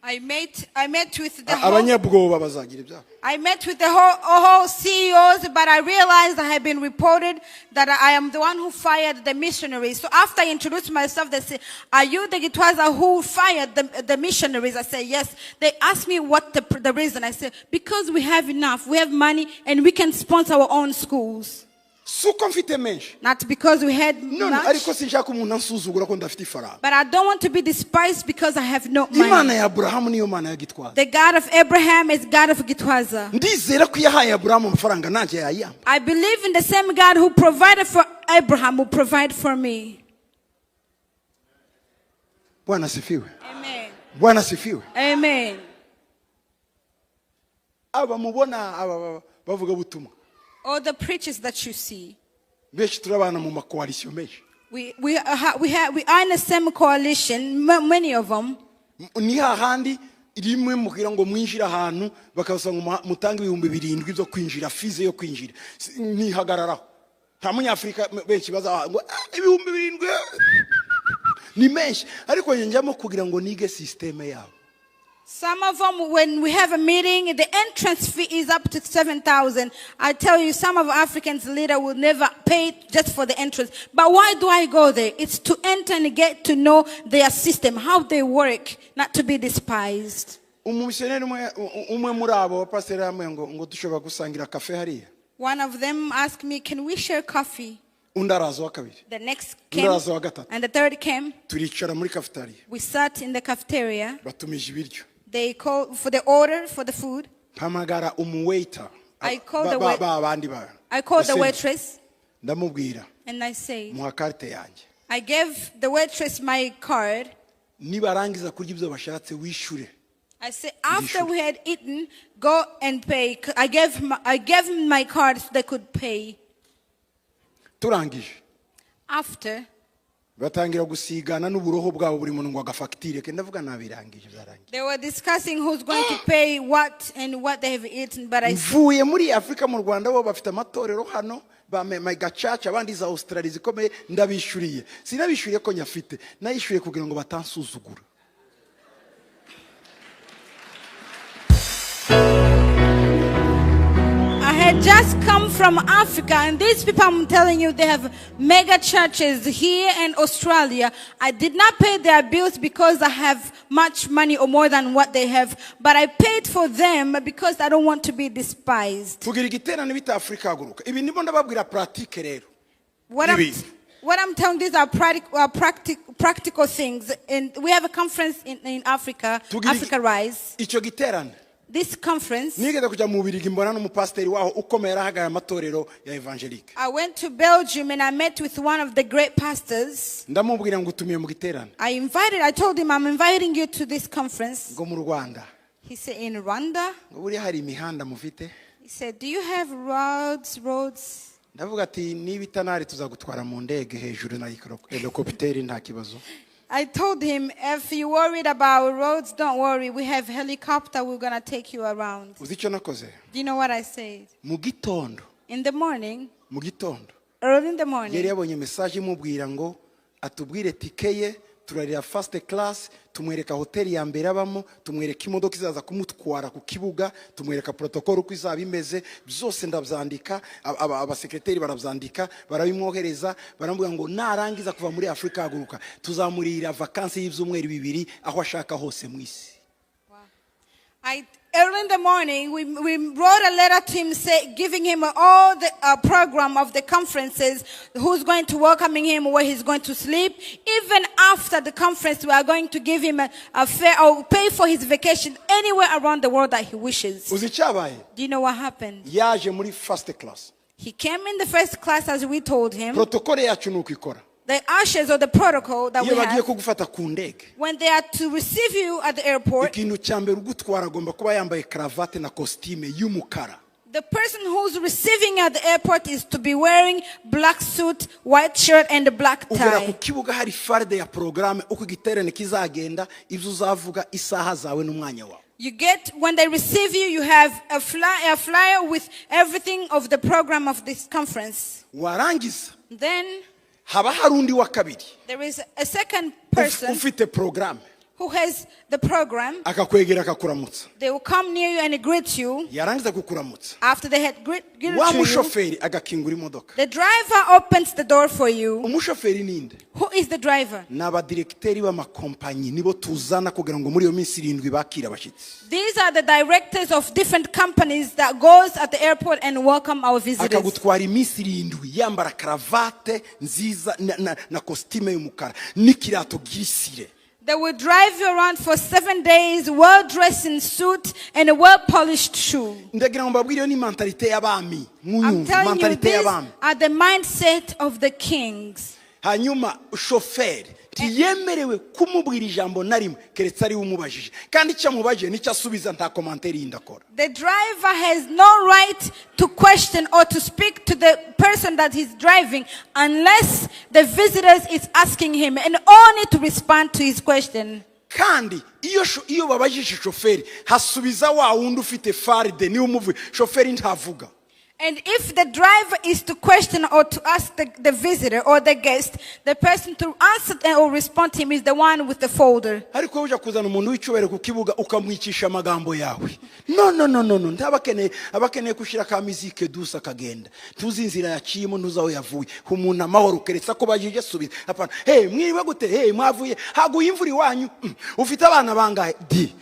I met with the abanyabwoba bazagira ibyaha. I met with the whole CEOs, but I realized I had been reported that I am the one who fired the missionaries. So after I introduced myself, they said, "Are you the Gitwaza who fired the missionaries?" I said, "Yes." They asked me what the reason. I said, "Because we have enough, we have money, and we can sponsor our own schools." Suko mfite menshi. Not because we had much. Ariko sinshaka umuntu ansuzugura ko ndafite ifaranga. But I don't want to be despised because I have no money. Imana ya Abrahamu niyo mana ya Gitwaza. The God of Abraham is God of Gitwaza. Ndizera ko yahaye Abrahamu amafaranga nanje yayamba. I believe in the same God who provided for Abraham will provide for me. Bwana sifiwe. Amen. Bwana sifiwe. Amen. Aba mubona aba bavuga butumwa. All the preachers that you see, benshi turabana mu makoalisiyo menshi. We are in the same coalition, many of them. Ni hahandi rimwe mukira ngo mwinjira ahantu bakabasanga mutanga 7,000 byo kwinjira, fize yo kwinjira. Ni hagararaho. Nta munyafrika benshi baza ngo 7,000 ni menshi, ariko njyamo kugira ngo nige systeme yabo. Some of them, when we have a meeting, the entrance fee is up to 7,000. I tell you, some of Africans' leader will never pay just for the entrance. But why do I go there? It's to enter and get to know their system, how they work, not to be despised. Umumissionary umwe muri abo pastor amwe ngo dushobora gusangira cafe hariya. One of them asked me, "Can we share coffee?" Undarazo wa kabiri. The next came, and the third came. Turicara muri cafeteria. We sat in the cafeteria. Batumije ibiryo. They called for the order for the food. Pamagara umuwaiter. I called the waitress. Ndamubwira. And I said, "Muha carte yanjye." I gave the waitress my card. Nibarangiza kurya ibyo bashatse wishure. I said, after we had eaten, go and pay. I gave him my card so they could pay. Turangije. After, batangira gusigana n'uburoho bwabo buri muntu ngo agafacture ke ndavuga nabirangije byarangije. They were discussing who's going to pay what and what they have eaten, but I mvuye muri Afrika mu Rwanda bo bafite amatorero hano ba mega church abandi za Australia zikomeye ndabishuriye. Sinabishuriye ko nyafite, nayishuriye kugira ngo batansuzugura. I had just come from Africa, and these people, I'm telling you, they have mega churches here in Australia. I did not pay their bills because I have much money or more than what they have, but I paid for them because I don't want to be despised. Tugira igiterane bita Afrika haguruka. Ibi ndimo ndababwira pratique rero. What I'm telling you, these are practical things. And we have a conference in Africa, Africa Rise. Ico giterane. This conference, nigeze kujya mu Bubiligi mbona n'umupasiteri waho ukomera hagaya amatorero ya evangelique. I went to Belgium and I met with one of the great pastors. Ndamubwira ngo utumiye mu giterane. I told him, I'm inviting you to this conference. Ngo mu Rwanda. He said, in Rwanda? Ngo buri hari imihanda mufite? He said, do you have roads? Ndavuga ati niba itanari tuzagutwara mu ndege hejuru na helicopter nta kibazo. I told him, if you're worried about roads, don't worry. We have helicopter. We're going to take you around. Uzi icyo nakoze? Do you know what I said? Mu gitondo. In the morning. Mu gitondo. Early in the morning. Yari yabonye message imubwira ngo atubwire tikeye turarira first class, tumwereka hoteli ya mbere abamo, tumwereka imodoka izaza kumutwara ku kibuga, tumwereka protocol uko izaba imeze, byose ndabyandika, abasekreteri barabyandika, barabimwohereza, baramubwira ngo narangiza kuva muri Afrika haguruka, tuzamurira vacances y'ibyumweru 2 aho ashaka hose mu isi. Early in the morning, we wrote a letter to him giving him all the program of the conferences, who's going to welcoming him, where he's going to sleep. Even after the conference, we are going to give him a fare or pay for his vacation anywhere around the world that he wishes. Uzi cyabaye? Do you know what happened? Yaje muri first class. He came in the first class as we told him. Protocol yacu nuko ikora. The ushers or the protocol that we have, when they are to receive you at the airport, the person who's receiving at the airport is to be wearing black suit, white shirt, and a black tie. You get, when they receive you, you have a flyer with everything of the program of this conference. warangiza Then haba hari undi wa kabiri there is a second person ufite porogaramu who has the program. akakwegera akakuramutsa. They will come near you and greet you. yarangiza kukuramutsa After they had greeted wa you, mushoferi agakingura imodoka. the driver opens the door for you. umushoferi ninde? Who is the driver? ni abadiregiteri b'amakompanyi nibo tuzana kugira ngo muri iyo minsi 7 bakira abashyitsi. These are the directors of different companies that goes at the airport and welcome our visitors. akagutwara iminsi 7 yambara karavate nziza na kositime y'umukara n'ikirato gisire. They will drive you around for 7 days, well-dressed in suit and a well-polished shoe. ndagira ngo mbabwire ni mentalite y'abami. I'm telling you, mentalite these y'abami. are the mindset of the kings. hanyuma shoferi ntiyemerewe kumubwira ijambo na rimwe keretse ari umubajije, kandi icyo amubajije nicyo asubiza, nta komantere yindi akora. The driver has no right to question or to speak to the person that he's driving unless the visitors is asking him, and only to respond to his question. kandi iyo babajije shoferi hasubiza wa wundi ufite faride niwe umuvuye, shoferi ntavuga. And if the driver is to question or to ask the visitor or the guest, the person to answer or respond to him is the one with the folder. ariko uje kuzana umuntu w'icyubahiro ku kibuga ukamwicisha amagambo yawe. no abakeneye kushira ka muzike dusa kagenda tuzi inzira yaciyemo ntuzaho yavuye umuntu amahoro keretse ko bajije subiza. Hapana, mwiriwe gute, mwavuye haguye imvura iwanyu, ufite abana bangahe di.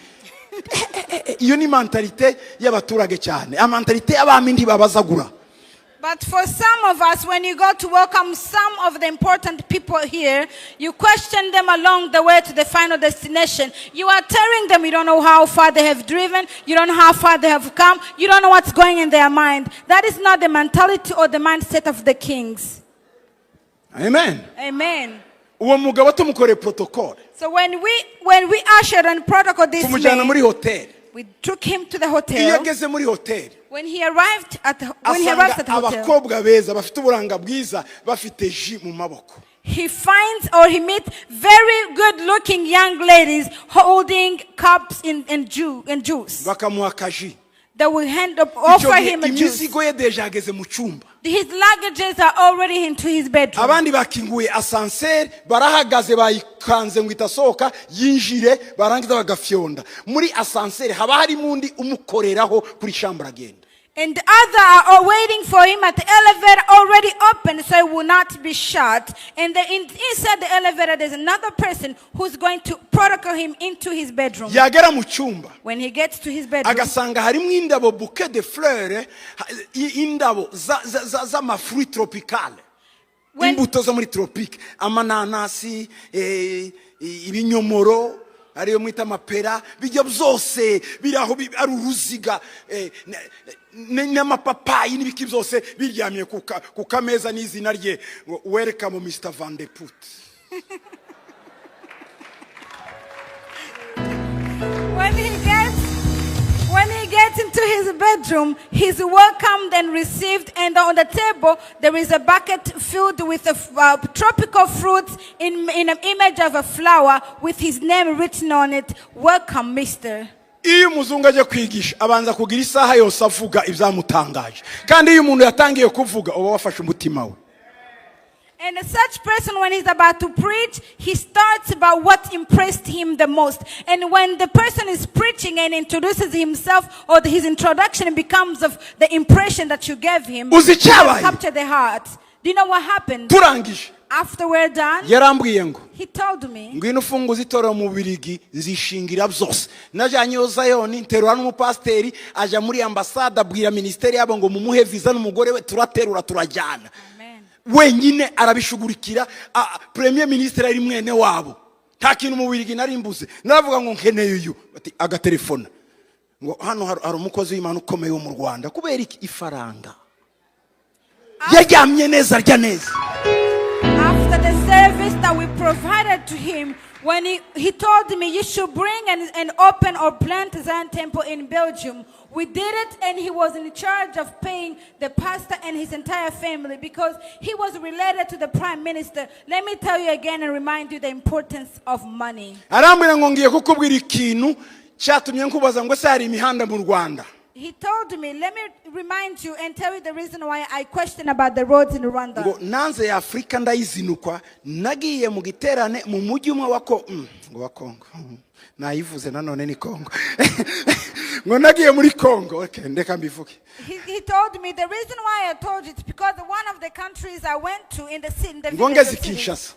iyo ni mentalite y'abaturage cyane, mentalite y'abami ntibabazagura. But for some of us, when you go to welcome some of the important people here, you question them along the way to the final destination. You are telling them you don't know how far they have driven, you don't know how far they have come, you don't know what's going in their mind. That is not the mentality or the mindset of the kings. Amen. Amen. uwo mugabo tumukore protocol. So when we ushered and protocol this tumujyana muri man, hotel. we took him to the iyo hotel. ageze muri hotel When he arrived at the asanga hotel, abakobwa beza bafite uburanga bwiza bafite ji mu maboko. he finds or he meets very good-looking young ladies holding cups and juice. bakamuha kaji. They will offer him a juice. imizigo ye deja ageze mu cyumba. His luggages are already into his bedroom. abandi bakinguye asanseri barahagaze bayikanze ngo itasohoka yinjire, barangiza bagafyonda muri asanseri. haba harimo undi umukoreraho kuri chambre agenda. And the other are waiting for him at the elevator already open so it will not be shut. And inside the elevator there's another person who's going to protocol him into his bedroom. yagera mu cyumba When he gets to his bedroom, agasanga harimo indabo bouquet de fleurs, indabo z'amafruit tropicale, imbuto zo muri tropique, amananasi, ibinyomoro ariyo mwita amapera, bijya byose biraho ari uruziga, n'amapapayi n'ibiki byose biryamye ku kameza n'izina rye, welcome Mr. Van de Put. When he gets into his bedroom, he's welcomed and received, and on the table there is a bucket filled with tropical fruits in an image of a flower with his name written on it. Welcome, Mr. iyo umuzungu aje kwigisha abanza kugira isaha yose avuga ibyamutangaje, kandi iyo umuntu yatangiye kuvuga uba wafashe umutima we. And such person, when he's about to preach, he starts about what impressed him the most. And when the person is preaching and introduces himself, or his introduction becomes of the impression that you gave him, Uzi cyabaye? capture the heart. Do you know what happened? turangije After we're done, yarambwiye ngo he told me, ngwino ufunguza itorero mu Bubiligi zishingira byose. najanye Zayoni nterura n'umupasteri aja muri ambasade abwira ministeri yabo ngo mumuhe visa n'umugore we turaterura turajyana. wenyine arabishugurikira. Premier Minister ari mwene wabo, nta kintu mu Bubiligi nari mbuze. Naravuga ngo nkeneye uyu, ati agatelefona ngo hano hari umukozi w'Imana ukomeye wo mu Rwanda, kubera iki ifaranga yajyamye neza arya neza. after the service that we provided to him, when he told me, you should bring and open or plant Zion Temple in Belgium. We did it, and he was in charge of paying the pastor and his entire family because he was related to the prime minister. Let me tell you again and remind you the importance of money. arambwira ngo ngiye kukubwira ikintu cyatumye nkubaza ngo se hari imihanda mu Rwanda. He told me, let me remind you and tell you the reason why I question about the roads in Rwanda. Ngo nanze ya Afrika ndayizinukwa nagiye mu giterane mu mujyi umwe wa Kongo. Nayivuze nanone ni Kongo. Ngo nagiye muri Kongo. Okay, ndeka mbivuge. He told me the reason why I told you it's because one of the countries I went to in the city,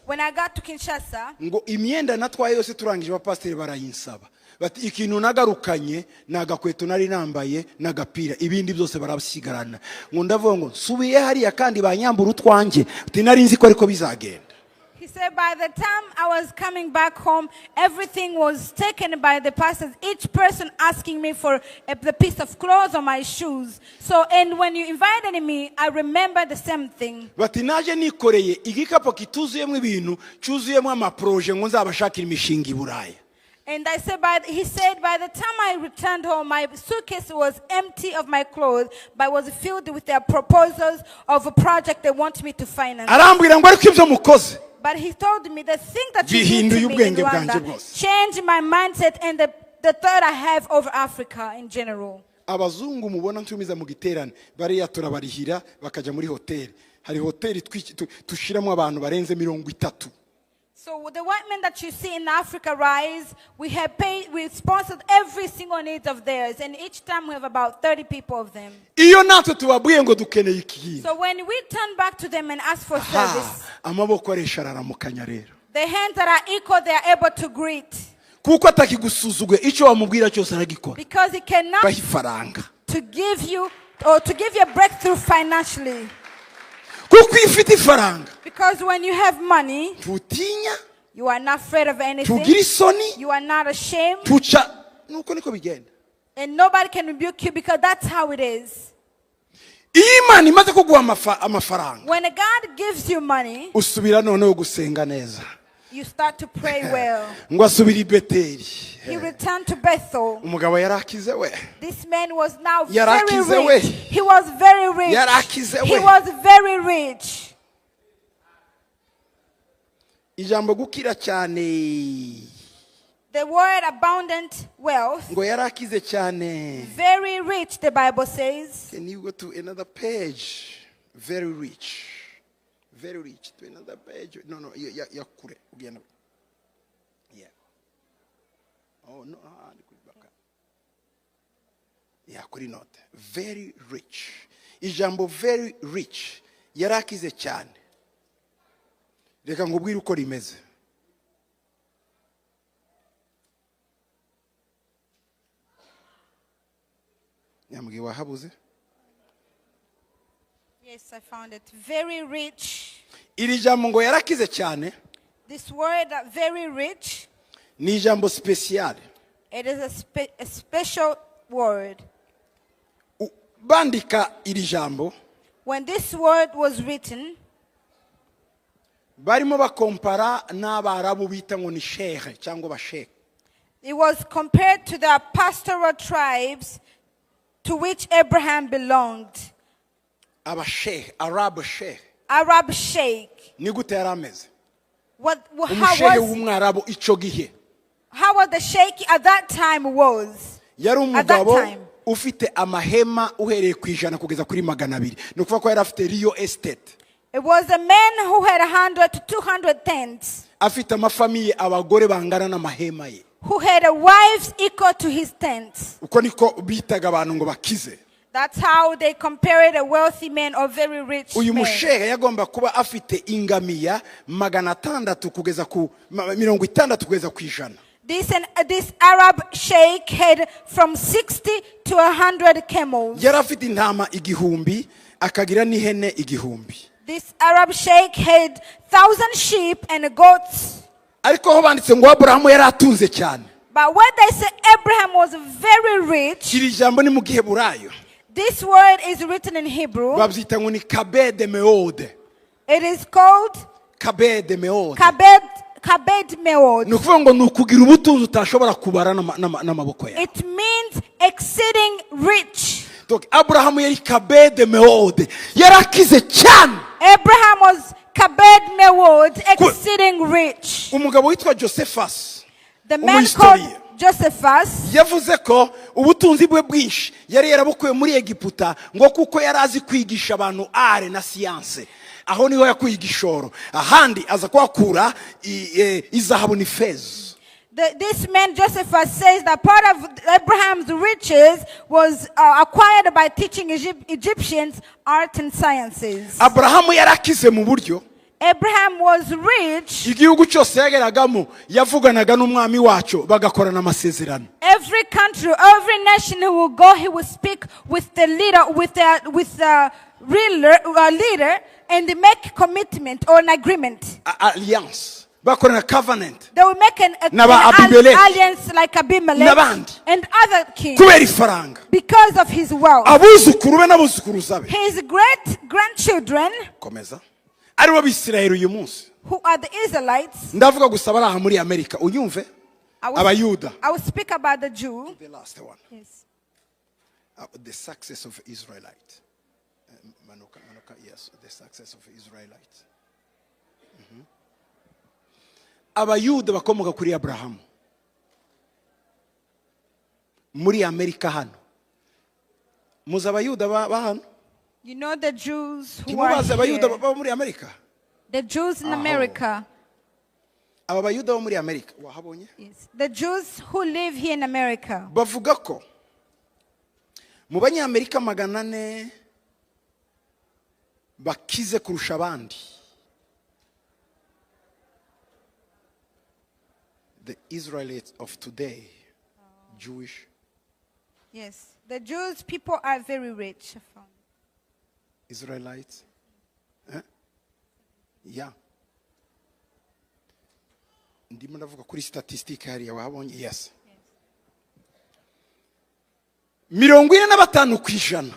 when I got to Kinshasa. Ngo imyenda natwaye yose turangije abapasiteri barayinsaba. Bati ikintu nagarukanye nagakweto nari nambaye nagapira ibindi byose barabasigarana. Ngo ndavuga ngo subiye hariya kandi banyambura utwanjye. Ati nari nzi ko ariko bizagenda. He said by the time I was coming back home, everything was taken by the pastors, each person asking me for the piece of clothes or my shoes. So, and when you invited me, I remember the same thing. Bati naje nikoreye igikapo kituzuyemo ibintu cyuzuyemo amaproje ngo nzabashakira imishinga iburaya. And he said, by the time I returned home, my suitcase was empty of my clothes, but was filled with their proposals of a project they want me to finance. Arambwira ngo ariko ibyo mukoze. But he told me the thing that you did to me in Rwanda changed my mindset and the thought I have over Africa in general. Abazungu mubona ntumiza mu giterane bariya turabarihira bakaja muri hoteli. Hari hoteli tushiramo abantu barenze 30. So the white men that you see in Africa Rise, we sponsored every single need of theirs, and each time we have about 30 people of them. Iyo natwe tubabwiye ngo dukeneye ikintu. So when we turn back to them and ask for service, amaboko aresharara mu kanya rero. The hands that are equal, they are able to greet. Kuko atakigusuzugwe icyo wamubwira cyose aragikora. Because he cannot to give you a breakthrough financially. Because when you have money, you are not afraid of anything. You are not ashamed. And nobody can rebuke you because that's how it is. When God gives you money, you start to pray well. He returned to Bethel. This man was now very rich. He was very rich. He was very rich. The word abundant wealth. Very rich, the Bible says. Can you go to another page? Very rich. Very rich. To another page. No, yeah. Oh, no. Yeah, kuri not. Very rich. Ijambo very rich. Yarakize cyane. Reka ngubwire uko rimeze. Nyamwe wahabuze? Yes, I found it. Very rich. Iri jambo ngo yarakize cyane. This word very rich. Ni jambo special. It is a special word. Bandika iri jambo. When this word was written, barimo bakompara n'abarabu bita ngo ni sheikh cyangwa bashek. It was compared to the pastoral tribes to which Abraham belonged. Abashek, Arab sheikh. Arab sheikh. Ni gute yarameze? How was the sheikh at that time was? Yari umugabo ufite amahema uhereye kwijana kugeza kuri 200. Nukuvuga ko yari afite real estate. It was a man who had 100 to 200 tents. Afite amafamiye abagore bangana n'amahema ye. Who had a wives equal to his tents. Uko niko bitaga abantu ngo bakize. That's how they compared a wealthy man or very rich man. Uyu mushehe yagomba kuba afite ingamiya 600 kugeza ku 60 kugeza ku ijana. This Arab sheikh had from 60 to 100 camels. Yari afite intama 1000 akagira n'ihene 1000. This Arab sheikh had 1,000 sheep and goats. Ariko ho banditse ngo Abrahamu yari atunze cyane. But when they say Abraham was very rich, iri jambo ni mu Giheburayo. This word is written in Hebrew. Babyita ngo ni kabed meod. It is called kabed meod. Kabed meod. Nukuvuga ngo nukugira ubutunzi utashobora kubara n'amaboko yawe. It means exceeding rich. Donc Abraham yari kabed meod. Yarakize cyane. Abraham was kabed meod, exceeding rich. Umugabo witwa Josephus. The man called Josephus, yavuze ko ubutunzi bwe bwinshi yari yarabukuye muri Egiputa ngo kuko yari azi kwigisha abantu art na science. Aho niho yakuye igishoro, ahandi aza kuhakura izahabu n'ifeza. this man Josephus says that part of Abraham's riches was acquired by teaching Egyptians art and sciences. Abrahamu yarakize mu buryo Abraham was rich. igihugu cyose yageragamo yavuganaga n'umwami wacu bagakorana amasezerano. Every country, every nation he will go, he will speak with the leader, with the leader, and they make commitment or an agreement. Alliance. Bakorana covenant. They will make an alliance like Abimelech and other kings kubera ifaranga. because of his wealth. Abuzukuru be n'abuzukuruza be. His great-grandchildren, Komeza. Aribo Bisirayeli uyu munsi. who are the Israelites, Ndavuga gusa bari aha muri Amerika unyumve. Abayuda. I will speak about the Jew. The last one. Yes. The success of Israelite. Manuka, yes, the success of Israelite. Abayuda bakomoka kuri Abrahamu. Muri Amerika hano. Muzi abayuda ba hano? You know the Jews who Timubaze are abayuda here. ba muri Amerika? The Jews in America. Aba bayuda bo muri Amerika wahabonye? Yes. The Jews who live here in America. Bavuga ko mu banyamerika 400 bakize kurusha abandi. The Israelites of today, Jewish. Yes. The Jews people are very rich. Israelites. Yeah. Ndimo ndavuga kuri statistique hariya wahabonye. Yes. 45%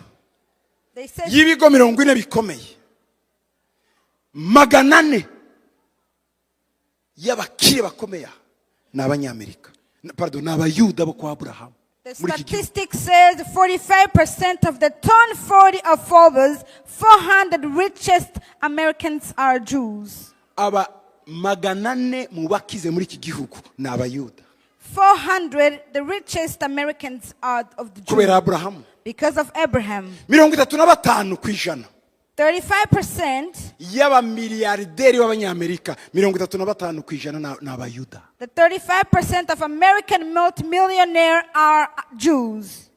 They said y'ibigo 40 bikomeye 400 y'abakire bakomeye n'abanyamerika. Pardon, n'abayuda bo kwa Abrahamu. the statistic says 45% of the top 40 of Forbes, 400 richest Americans are Jews. Aba 400 mu bakize muri iki gihugu n'abayuda. 400, the richest Americans are of the Kubera Jews. Abrahamu. Because of Abraham. 35% 35%, y'abamiliyarderi b'abanyamerika 35% n'abayuda. the 35% of American multimillionaires are Jews.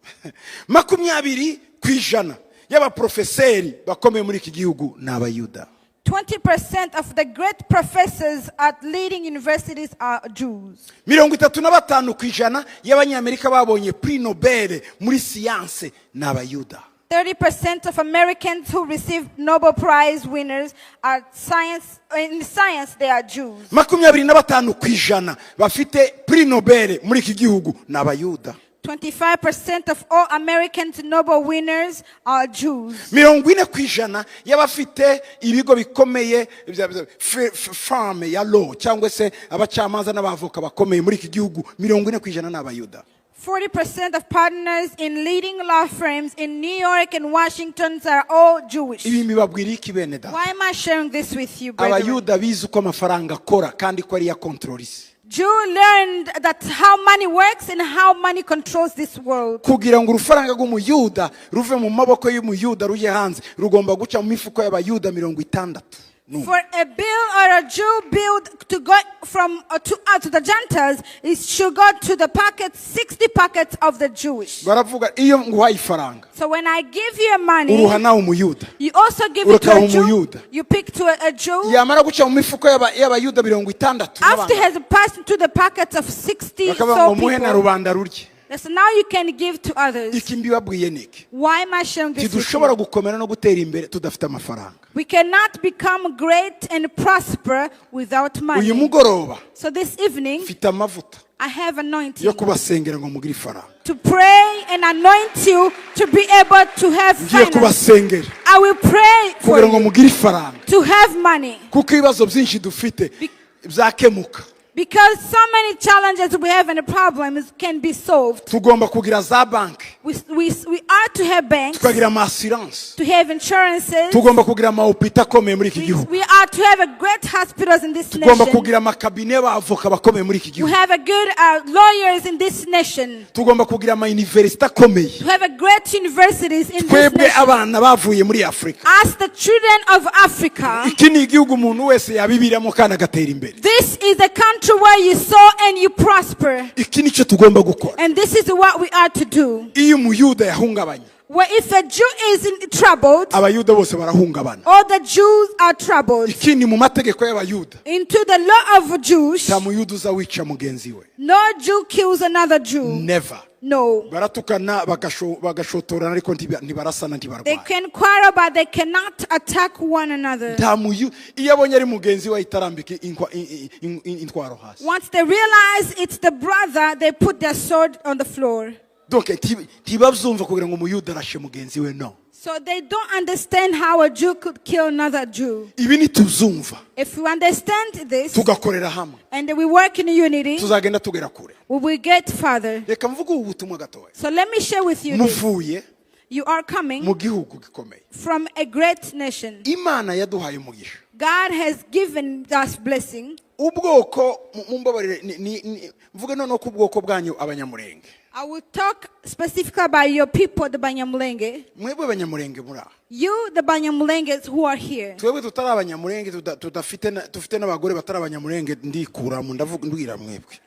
20% y'abaprofeseri bakomeye muri iki gihugu n'abayuda. 20% of the great professors at leading universities are Jews. 35% y'abanyamerika babonye prix Nobel muri science n'abayuda. 30% of Americans who received Nobel Prize winners are in science, they are Jews. 25% bafite prix Nobel muri iki gihugu n'abayuda. 25% of all Americans Nobel winners are Jews. 40% y'abafite ibigo bikomeye firm ya law cyangwa se abacamanza n'abavoka bakomeye muri iki gihugu 40% n'abayuda. 40% of partners in leading law firms in New York and Washington are all Jewish. Ibi mbibabwira iki bene da? Why am I sharing this with you, brethren? Abayuda bize uko amafaranga akora kandi ko ari ya control isi. Jew learned that how money works and how money controls this world. Kugira ngo urufaranga rw'umuyuda ruve mu maboko y'umuyuda ruje hanze rugomba guca mu mifuko y'abayuda 60. For a bill or a Jew bill to go from to the Gentiles, it should go to the pockets, 60 pockets of the Jewish. Baravuga iyo nguhaye ifaranga So when I give you money, uruha nawe umuyuda. you also give it to a Jew. Umuyuda. You pick to a Jew. Yamara guca mu mifuko y'abayuda 60. After he has passed into the pockets of 60 Bakavuga ngo so muhe na people. rubanda rurye. So now you can give to others. Iki mbibabwiye niki? Why am I sharing this with Tidushobora you? gukomera no gutera imbere tudafite amafaranga. We cannot become great and prosper without Uyu money. mugoroba So this evening, mfite amavuta I have anointing yo kubasengera ngo mugire ifaranga. to pray and anoint you to be able to have Ngiye finance. kubasengera I will pray for kugira ngo you mugire ifaranga. to have money. Kuko ibibazo byinshi dufite byakemuka. Because so many challenges we have and problems can be solved. Tugomba kugira za banki. We are to to have banks, tukagira ama assurance, to have insurances. tugomba kugira ama hopita akomeye muri iki gihugu, We are to have a great hospitals in this tugomba nation. kugira amakabine y'abavoka bakomeye muri iki To gihugu, have a good lawyers in this nation. tugomba kugira ama university akomeye. To have a great universities in this Twebwe nation. abana bavuye muri Afrika, As the children of Africa, iki ni igihugu umuntu wese yabibiramo kandi agatera imbere. this is the country where you sow and you prosper. Iki nicyo tugomba gukora. And this is what we are to do. Iyo umuyuda yahungabanye, Where if a Jew is in troubled, abayuda bose barahungabana. all the Jews are troubled. Ikindi mu mategeko y'abayuda, Into the law of Jews, nta muyuda uza wica mugenzi we. no Jew kills another Jew. Never. No. Baratukana bagashotorana ariko ntibarasana They ntibarwana. can quarrel, but they cannot attack one another. Nta muyu iyo abonye ari mugenzi we itarambika intwaro hasi. Once they realize it's the brother, they put their sword on the floor. Donc tibavyumva kugira ngo umuyuda arashe mugenzi we, no. So they don't understand how a Jew could kill another Jew. Ibi nituzumva If we understand this tugakorera hamwe, and we work in unity, tuzagenda tugera kure. we will get further. Reka mvuge ubu butumwa gatoya. So let me share with you this. Muvuye You are coming mu gihugu gikomeye. from a great nation. Imana yaduhaye umugisha. God has given us blessing. Ubwoko mumbabarire mvuge noneho ku bwoko bwanyu abanyamurenge. I will talk specifically about your people, the Banyamulenge. Mwebwe abanyamurenge muri aha. You, the Banyamulenges who are here. Twebwe tutari abanyamurenge tudafite n'abagore batari abanyamurenge ndikuramo ndabwira mwebwe.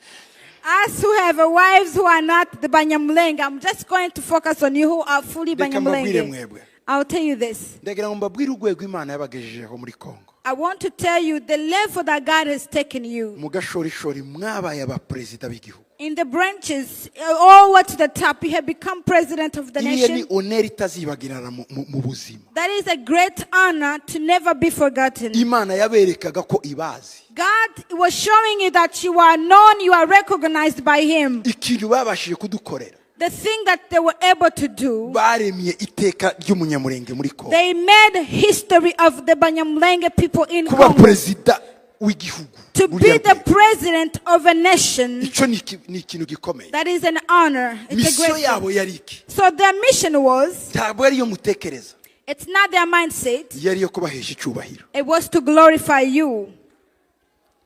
Us who have wives who are not the Banyamulenge, I'm just going to focus on you who are fully Reka mbabwire Banyamulenge. mwebwe. I'll tell you this. Ndagira ngo mbabwire urwego Imana yabagejejeho muri Kongo. I want to tell you the level that God has taken you. Mu gashorishori mwabaye abaperezida b'igihugu. In the branches, all the way to the top, you have become president of the Iriya ni nation. honeri itazibagirana mu buzima. That is a great honor to never be forgotten. Imana yaberekaga ko ibazi. God was showing you that you are known, you are recognized by Him. Ikintu babashije kudukorera. The thing that they were able to do, Baremye iteka ry'umunyamurenge muri Kongo. they made history of the Banyamulenge people in Kuba Congo. perezida w'igihugu. To be the president of a nation, Ico ni ikintu gikomeye. that is an honor. It's a Misiyo great yabo thing. yari iki? So their mission was, Ntabwo yari iyo mutekereza. it's not their mindset, Yari iyo kubahesha icyubahiro. it was to glorify you.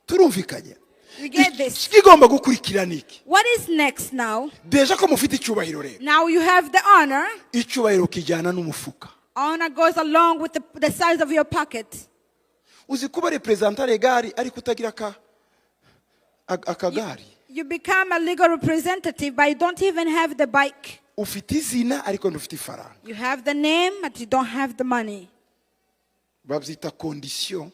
Turumvikanye. You get this? Igomba gukurikirana iki? What is next now? Deja ko mufite icyubahiro rero. Now you have the honor. Icyubahiro kijyana n'umufuka. Honor goes along with the size of your pocket. Uzi kuba representa legari ariko utagira akagari. You become a legal representative, but you don't even have the bike. Ufite izina ariko ntufite ifaranga. You have the name, but you don't have the money. Babyita condition,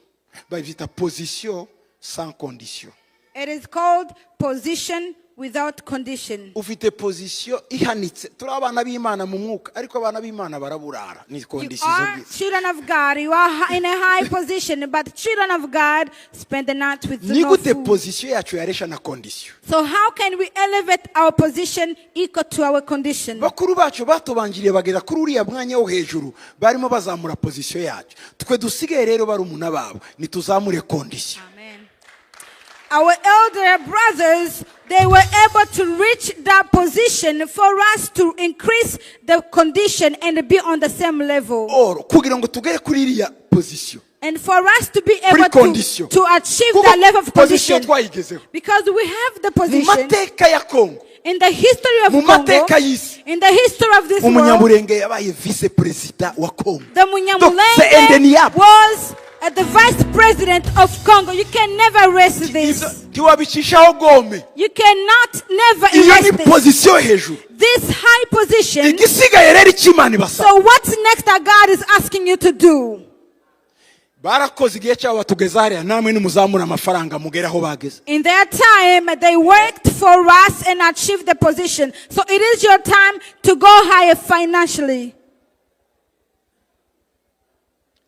babyita position sans condition. It is called position without condition. Ufite position ihanitse. Turi abana b'Imana mu mwuka ariko abana b'Imana baraburara. Ni You condition are zo. children of God. You are in a high position, but children of God spend the night with Ni no gute food. position yacu yaresha na condition. So how can we elevate our position equal to our condition? Bakuru bacu batubanjiriye bagera kuri uriya mwanya wo hejuru barimo bazamura position yacu. Twe dusigaye rero bari umuna babo nituzamure condition. Amen. Our elder brothers, they were able to reach that position for us to increase the condition and be on the same level. Or kugira ngo tugere kuri iriya position. And for us to be Kuri able condition. to achieve Kuko that level of position condition. twayigezeho. Because we have the Mu position mateka ya Kongo. in the history of Mu Congo, mateka y'isi. in the history of this world, Umunyamurenge yabaye vice president wa Kongo. the Donc, c'est indéniable. Munyamulenge was the vice president of Congo. You can never erase this. Ntiwabicishaho gome. You cannot never Iyo erase ni this. position hejuru. This high position. Igisigaye rero icy'Imana ibasaba. So what's next that God is asking you to do? Barakoze igihe cyabo batugeza hariya namwe nimuzamura amafaranga mugere aho bageze. In their time, they worked for us and achieved the position. So it is your time to go higher financially.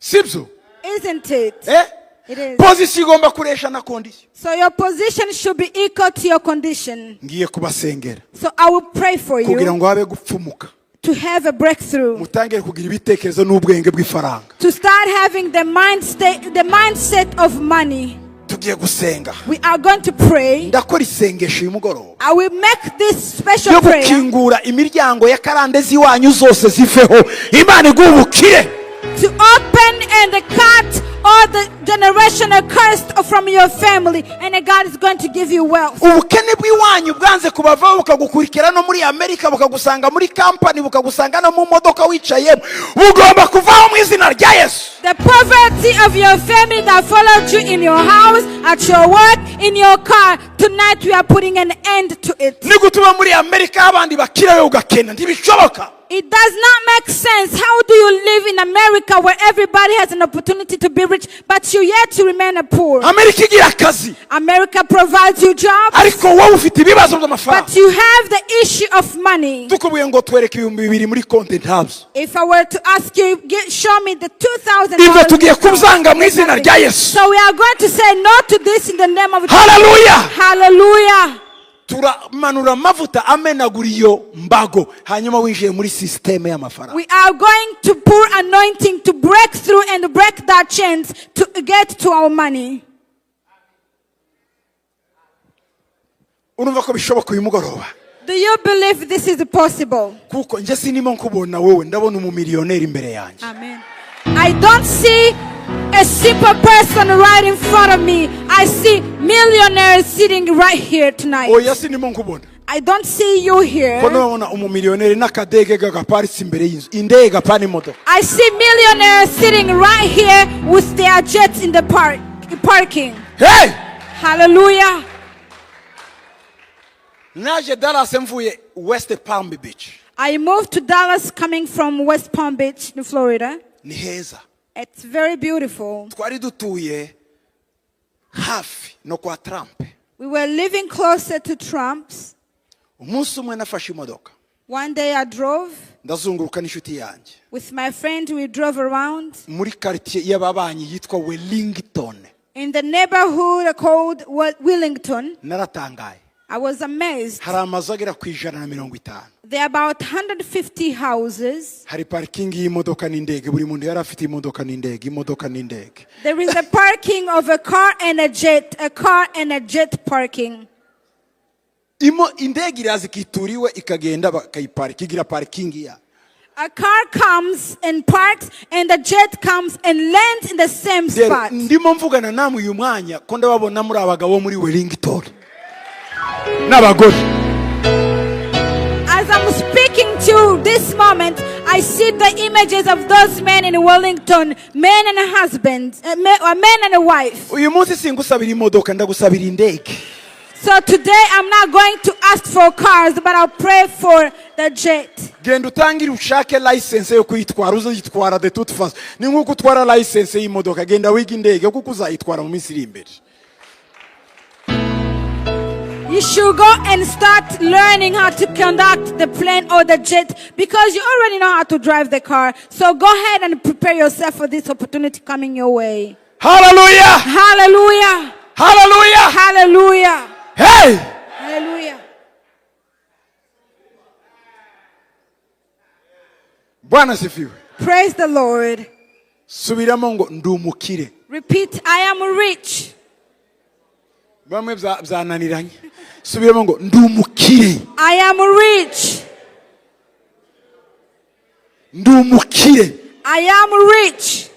Sibyo? Isn't it? It is. Position igomba kuresha na condition. So your position should be equal to your condition. Ngiye kubasengera. So I will pray for Kugira you ngo habe gupfumuka. to have a breakthrough. Mutangire kugira ibitekerezo n'ubwenge bw'ifaranga. To start having the mindset of money. tugiye gusenga. We are going to pray. Ndakora isengesho uyu mugoroba I will make this special yo prayer gukingura imiryango ya karande z'iwanyu zose ziveho. Imana igubukire. to open and cut all the generational curse from your family, and God is going to give you wealth. Ubukene bw'iwanyu bwanze kubavaho bukagukurikira no muri Amerika, bukagusanga muri company, bukagusanga no mu modoka wicayemo, bugomba kuvaho mu izina rya Yesu. The poverty of your family that followed you in your house, at your work, in your car, tonight we are putting an end to it. Ni gutuma muri Amerika abandi bakirayo ugakena, ntibishoboka. It does not make sense. How do you live in America where everybody has an opportunity to be rich, but you yet to remain a poor? Amerika igira akazi, America provides you jobs, ariko wowe ufite ibibazo by'amafaranga. but you have the issue of money. Tukubuye ngo twereke 2,000 muri konti ntabyo. If I were to ask you, show me the Ibyo tugiye $2,000. kubzanga mu izina rya Yesu. So we are going to say no to this in the name of Jesus. Hallelujah. Hallelujah. Turamanura amavuta amenagura iyo mbago, hanyuma winjiye muri systeme y'amafaranga. We are going to pour anointing to break through and break that chains to get to our money. Urumva ko bishoboka uyu mugoroba? Do you believe this is possible? Kuko nje sinimo nkubona wowe, ndabona umumiliyoneri imbere yanjye. Amen. I don't see a simple person right in front of me. I see millionaires sitting right here tonight. Oya sinimo nkubona. I don't see you here. Ko nabona umumiliyoneri n'akadege gagaparitse imbere y'inzu, indege gapana imodoka. I see millionaires sitting right here with their jets in the parking. Hey! Hallelujah. Naje Dallas mvuye West Palm Beach. I moved to Dallas coming from West Palm Beach in Florida. Ni heza. It's very beautiful. Twari dutuye hafi no kwa Trump. We were living closer to Trump's. Umunsi umwe nafashe imodoka. One day I drove Ndazunguruka n'inshuti yanjye. with my friend. We drove around Muri quartier y'ababanyi yitwa Wellington. in the neighborhood called Willington. Naratangaye. I was amazed. Hari amazu agera ku 150. There are about 150 houses. Hari parking y'imodoka n'indege, buri muntu yari afite imodoka n'indege. There is a parking of a car and a jet parking. Indege iraza ikituriwe ikagenda bakayiparika, igira parking ya. A car comes and parks and the jet comes and lands in the same spot. Ndimo mvugana namwe uyu mwanya ko ndababona muri abagabo muri Wellington. N'abagore. As I'm speaking to you this moment, I see the images of those men in Wellington, men and a husband, a man and a wife. Uyu munsi singusabira imodoka, ndagusabira indege. So today I'm not going to ask for cars, but I'll pray for the jet. Genda utangire ushake license yo kuyitwara, uzayitwara de toute façon. Ni nkuko utwara license y'imodoka, genda wiga indege kuko uzayitwara mu minsi iri imbere. You should go and start learning how to conduct the plane or the jet because you already know how to drive the car. So go ahead and prepare yourself for this opportunity coming your way. Hallelujah! Hallelujah! Hallelujah! Hallelujah! Hey! Hallelujah! Bwana sifiwe. Praise the Lord. Subiramo ngo ndumukire. Repeat, I am rich. Bamwe byananiranye. Subiramo ngo ndumukire. I am rich. Ndumukire. I am rich.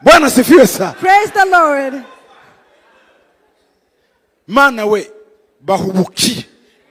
Bwana sifiwe sana. Praise the Lord. Mana we bahubukire.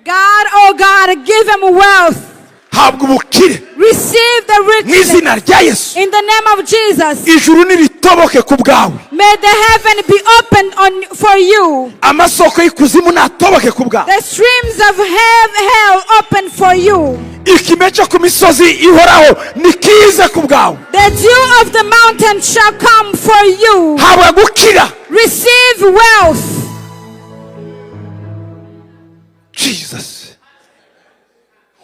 God, oh God, give him wealth. Habwa ubukire. Receive the richness. Mw'izina rya Yesu. In the name of Jesus. Ijuru niritoboke ku bwawe. May the heaven be opened for you. Amasoko y'ikuzimu natoboke ku bwawe. The streams of hell open for you. Ikime cyo ku misozi ihoraho nikize ku bwawe. The dew of the mountain shall come for you. Habwa gukira. Receive wealth. Jesus.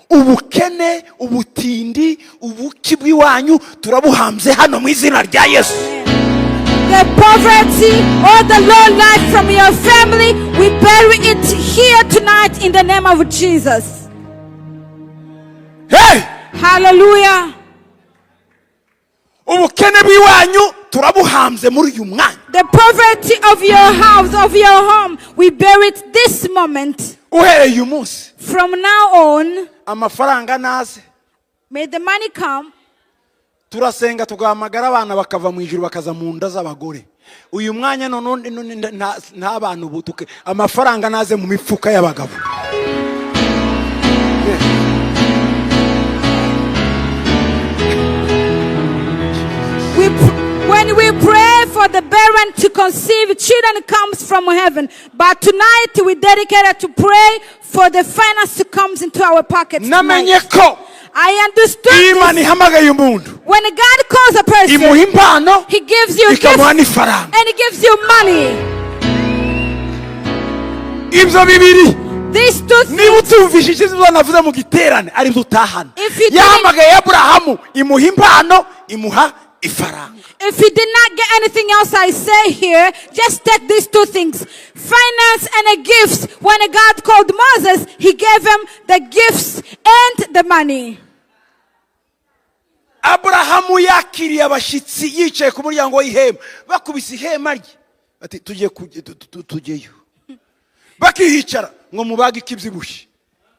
Ubukene, ubutindi, ubuki bw'iwanyu turabuhamze hano mu izina rya Yesu. The poverty or the low life from your family, we bury it here tonight in the name of Jesus. Hey! Hallelujah. ubukene bw'iwanyu turabuhambye muri uyu mwanya. The poverty of your house, of your home, we bury it this moment. Uhereye uyu munsi From now on, amafaranga naze, may the money come. turasenga tugahamagara abana bakava mu ijuru bakaza mu nda z'abagore. Uyu mwanya none nta bantu butuke, amafaranga naze mu mifuka y'abagabo. When we pray for the barren to conceive, children comes from heaven. But tonight we dedicated to pray for the finance to comes into our pockets. Namenye ko I understood Imana this. ihamagaye umuntu, When God calls a person, imuha impano, He gives you gifts ikamuha n'ifaranga. and He gives you money. Ibyo bibiri These two niba things, utumvishe icyo navuze mu giterane ari byo utahana. If you Yahamagaye Aburahamu, imuha impano, imuha ifaranga. if you did not get anything else I say here, just take these two things. Finance and a gifts. When God called Moses, He gave him the gifts and the money. Aburahamu yakiriye abashitsi yicaye ku muryango w'ihema, bakubise ihema rye ati tugiyeyo, bakihicara ngo mubage ikibyibushye.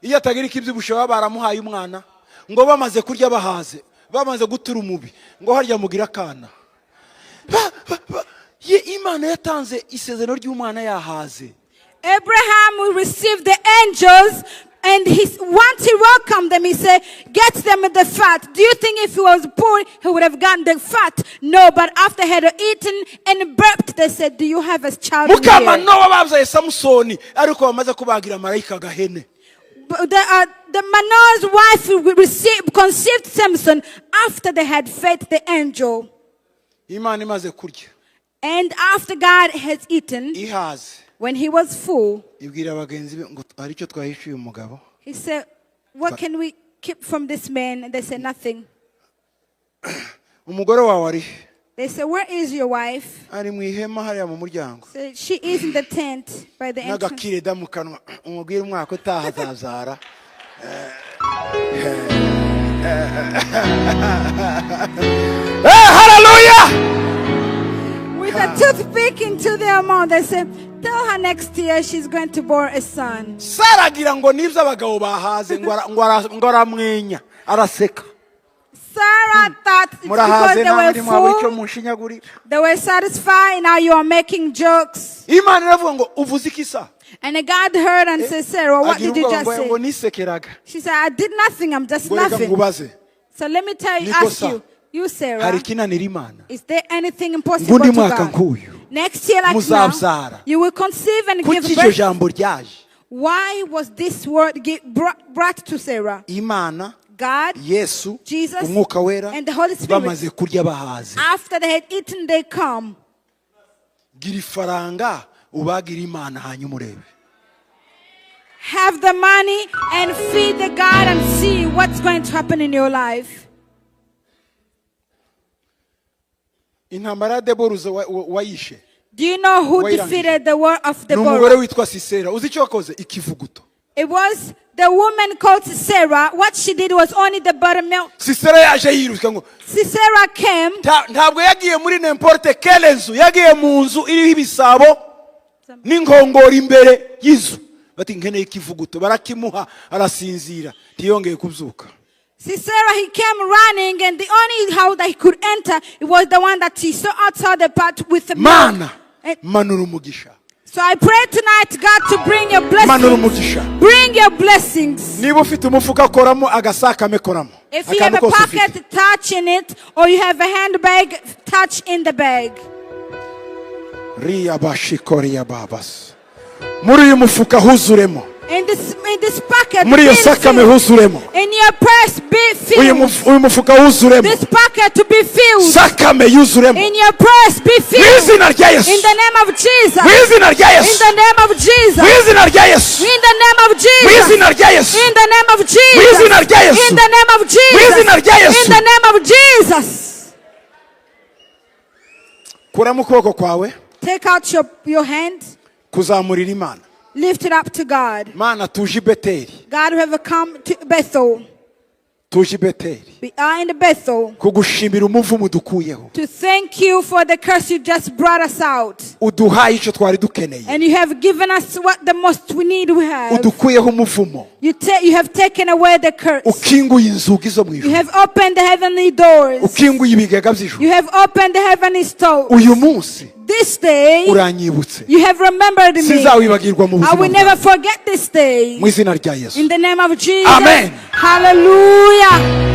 Iyo atagira ikibyibushye baba baramuhaye umwana, ngo bamaze kurya bahaze, bamaze gutura umubi, ngo harya mugira akana. Imana yatanze isezerano ry'umwana yahaze. Abraham received the angels, and once he welcomed them, he said, get them the fat. Do you think if he was poor, he would have gotten the fat? No, but after he had eaten and burped, they said, do you have a child Mukama here? Nowa babyaye Samusoni, ariko bamaze kubagira marayika gahene. The Manoah's wife conceived Samson after they had fed the angel. Imana imaze kurya, And after God has eaten, ihaze, when he was full, ibwira abagenzi be ngo hari icyo twahishuye umugabo. he said, what can we keep from this man? And they said, nothing. Umugore wawe ari? They said, where is your wife? Ari mu ihema hariya mu muryango. So she is in the tent by the entrance. N'agakire da mu kanwa, umubwire umwaka utaha azazara. Hallelujah! With a toothpick into their mouth, they said, tell her next year she's going to bear a son. Saragira ngo nibyo abagabo bahaze ngo aramwenya araseka. Sarah thought it's because Murahaze namwe they mwabura were icyo full, mushinyagurira. they were satisfied, now you are making jokes. Imana iravuga ngo uvuze iki sa? And God heard and said, Sarah, what Agira did you ubwoba just ngo say? nisekeraga. She said, I did nothing, I'm just Ngo reka laughing. ngubaze. So let me tell you, Niko ask sa. you, Sarah, Hari ikinanira Imana. is there anything impossible Ngundi to mwaka God? nk'uyu Next year like muzabyara. now, you will conceive and give Kuki iryo birth. jambo ryaje? Why was this word brought to Sarah? Imana, God, Yesu, Jesus, Umwuka Wera and the Holy Spirit. bamaze kurya bahaze. After they had eaten, they come. Gira ifaranga ubagira Imana hanyuma urebe. Have the money and feed the God and see what's going to happen in your life. Intambara ya Debora wayishe. Do you know who Wait, defeated the war of Ni umugore Deborah? witwa Sisera. Uzi icyo wakoze? Ikivuguto. It was the woman called Sarah. What she did was only the buttermilk. Sisera yaje yiruka ngo Sarah came. ntabwo yagiye muri n'importe quelle nzu, yagiye mu nzu iriho ibisabo n'inkongoro imbere y'inzu. Bati nkeneye ikivuguto, barakimuha arasinzira ntiyongeye kubyuka. Sarah, he came running, and the only house that he could enter, it was the one that he saw outside the part with the milk. Mana And manura umugisha. so I pray tonight, God, to bring your Manura blessings. umugisha. Bring your blessings. Niba ufite umufuka koramo agasakame koramo. If you have a pocket, touch in it, or you have a handbag, touch in the bag. Riya bashikoriya babas. Muri uyu mufuka huzuremo. In this pocket, Muri iyo be sakame filled. huzuremo. In your purse, be filled. Uyu mufuka huzuremo. This pocket to be filled. Sakame yuzuremo. In your purse, be Mu filled. izina rya Yesu. In the name of Jesus. Mu izina rya In Yesu. the name of Jesus. Mu izina rya Yesu. In the name of Mu Jesus. izina rya Yesu. In the name of Mu Jesus. izina rya Yesu. In the name of Mu Jesus. izina rya Yesu. In the name of Jesus. Kuramo ukuboko kwawe Take out your hand. kuzamurira Imana. Lift it up to God. Mana tuje i Beteli. God, who have come to Bethel. tuje i Beteli We are in the Bethel kugushimira umuvumo udukuyeho, to thank you for the curse you just brought us out. uduhaye icyo twari dukeneye, And you have given us what the most we need we have. udukuyeho umuvumo, You have taken away the curse. ukinguye inzugi zo mu You ijuru, have opened the heavenly doors. ukinguye ibigega by'ijuru. You have opened the heavenly stores. Uyu munsi This day, uranyibutse, you have remembered me. sinzawibagirwa mu I buzima will never bwawe, forget this day. mu izina rya Yesu. In the name of Jesus. Amen. Hallelujah.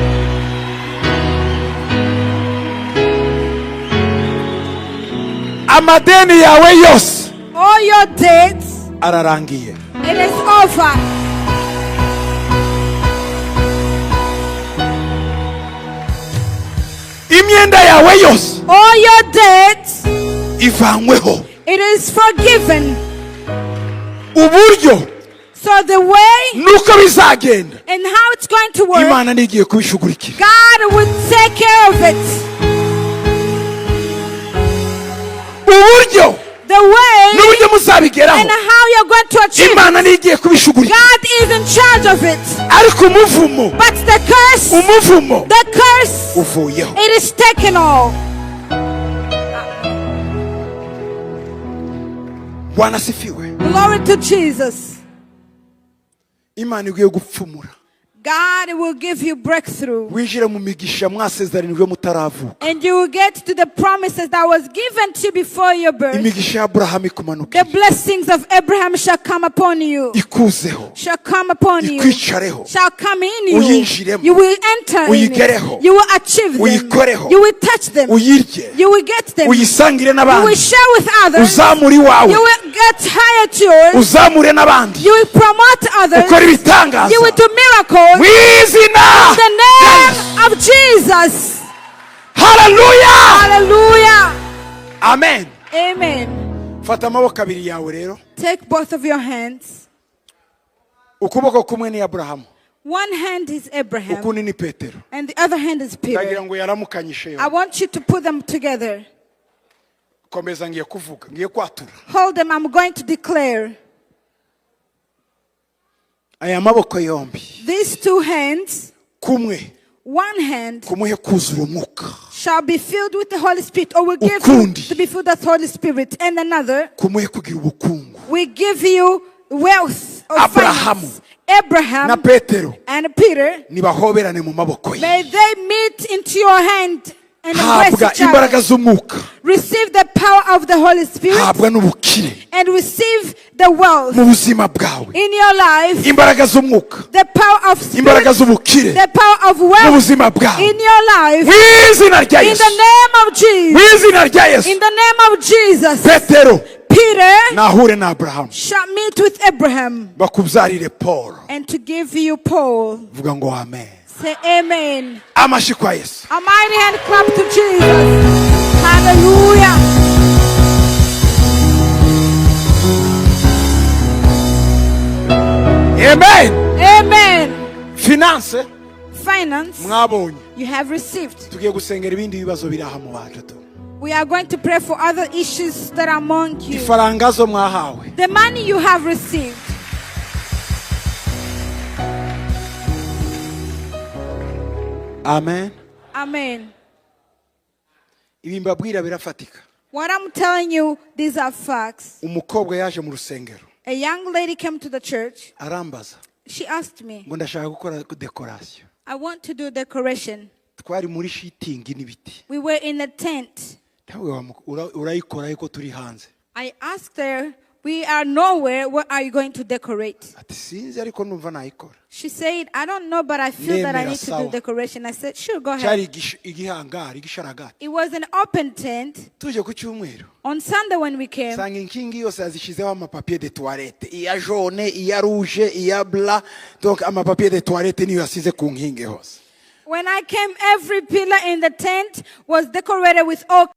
Amadeni yawe yose All your debts, ararangiye. it is over. Imyenda yawe yose All your debts, ivanyweho. it is forgiven. Uburyo So the way nuko bizagenda, and how it's going to work, Imana nigiye kubishugurikira. God will take care of it. Uburyo The way n'uburyo muzabigeraho, and how you're going to achieve it, Imana nigiye kubishugurikira. God is in charge of it. Ariko umuvumo, But the curse, uvuyeho. it is taken off. Bwana sifiwe. Glory to Jesus. Imana igiye gupfumura, God will give you breakthrough. winjire mu migisha mwasezeranijwe mutaravuka. And you will get to the promises that was given to you before your birth. Imigisha ya Aburahamu The ikumanukire, blessings of Abraham shall come upon you. ikuzeho, Shall come upon you. ikwicareho, Shall come in you. uyinjiremo, You will enter in uyigereho, it. You will achieve them. uyikoreho, You will touch them. uyirye, You will get them. You uyisangire will n'abandi, share with others. uzamure iwawe, You will get higher to yours. uzamure n'abandi, You will promote others. ukora ibitangaza You will do miracles. mu izina. In the name of Jesus. Hallelujah. Hallelujah. Amen. Amen. Fata amaboko abiri yawe rero, Take both of your hands. ukuboko kumwe ni Aburahamu, One hand is Abraham ukundi ni Petero. and the other hand is Ndagira Peter. ngo yaramukanyishe yo. I want you to put them together. Komeza ngiye kuvuga, ngiye kwatura. Hold them. I'm going to declare. Aya maboko yombi, These two hands, kumwe one hand kumuhe kuzura umwuka, shall be filled with the Holy Spirit, or will give you Ukundi. to be filled with the Holy Spirit, and another kumuhe kugira ubukungu. will give you wealth or Abrahamu finance. na Abraham Petero and Peter, nibahoberane mu maboko ye. may they meet into your hand and embrace Habwa each other. imbaraga z'umwuka, Receive the power of the Holy Spirit habwa n'ubukire and receive the wealth mu buzima bwawe. in your life, Imbaraga z'umwuka, the power of imbaraga spirit, z'ubukire the power of mu wealth buzima bwawe. in your life. Mu izina rya In Yesu, the name of mu Jesus. izina rya Yesu. In the name of Jesus. Petero Peter nahure na Aburahamu shall meet with Abraham bakubyarire Paul. and to give you Paul. Vuga ngo amen. Say amen. Amashi kwa Yesu. A mighty hand clap to Jesus. Hallelujah. Amen. Amen. Finance Finance, mwabonye. you have received. Tugiye gusengera ibindi bibazo biri aha mu bacu tu. We are going to pray for other issues that are among you. Ifaranga zo mwahawe, The money you have received. amen. Amen. Ibi mbabwira birafatika. What I'm telling you, these are facts. Umukobwa yaje mu rusengero A young lady came to the church. arambaza She asked me, ngo ndashaka gukora decoration. I want to do decoration. Twari muri shitingi n'ibiti. We were in a tent. Nawe urayikora ariko turi hanze. I asked her, we are nowhere, what are you going to decorate? Ati sinzi ariko numva nayikora. She said, I don't know, but I feel that I Nemera need to do sawa. decoration. I said, sure, go ahead. Cyari igihangari igisharagati. It was an open tent. Tuje ku cyumweru. On Sunday when we came, Sanga inkingi yose yazishizeho amapapier de toilette. Iya jaune, iya rouge, iya blanc. Donc amapapier de toilette niyo yasize ku nkingi hose. when I came, every pillar in the tent was decorated with all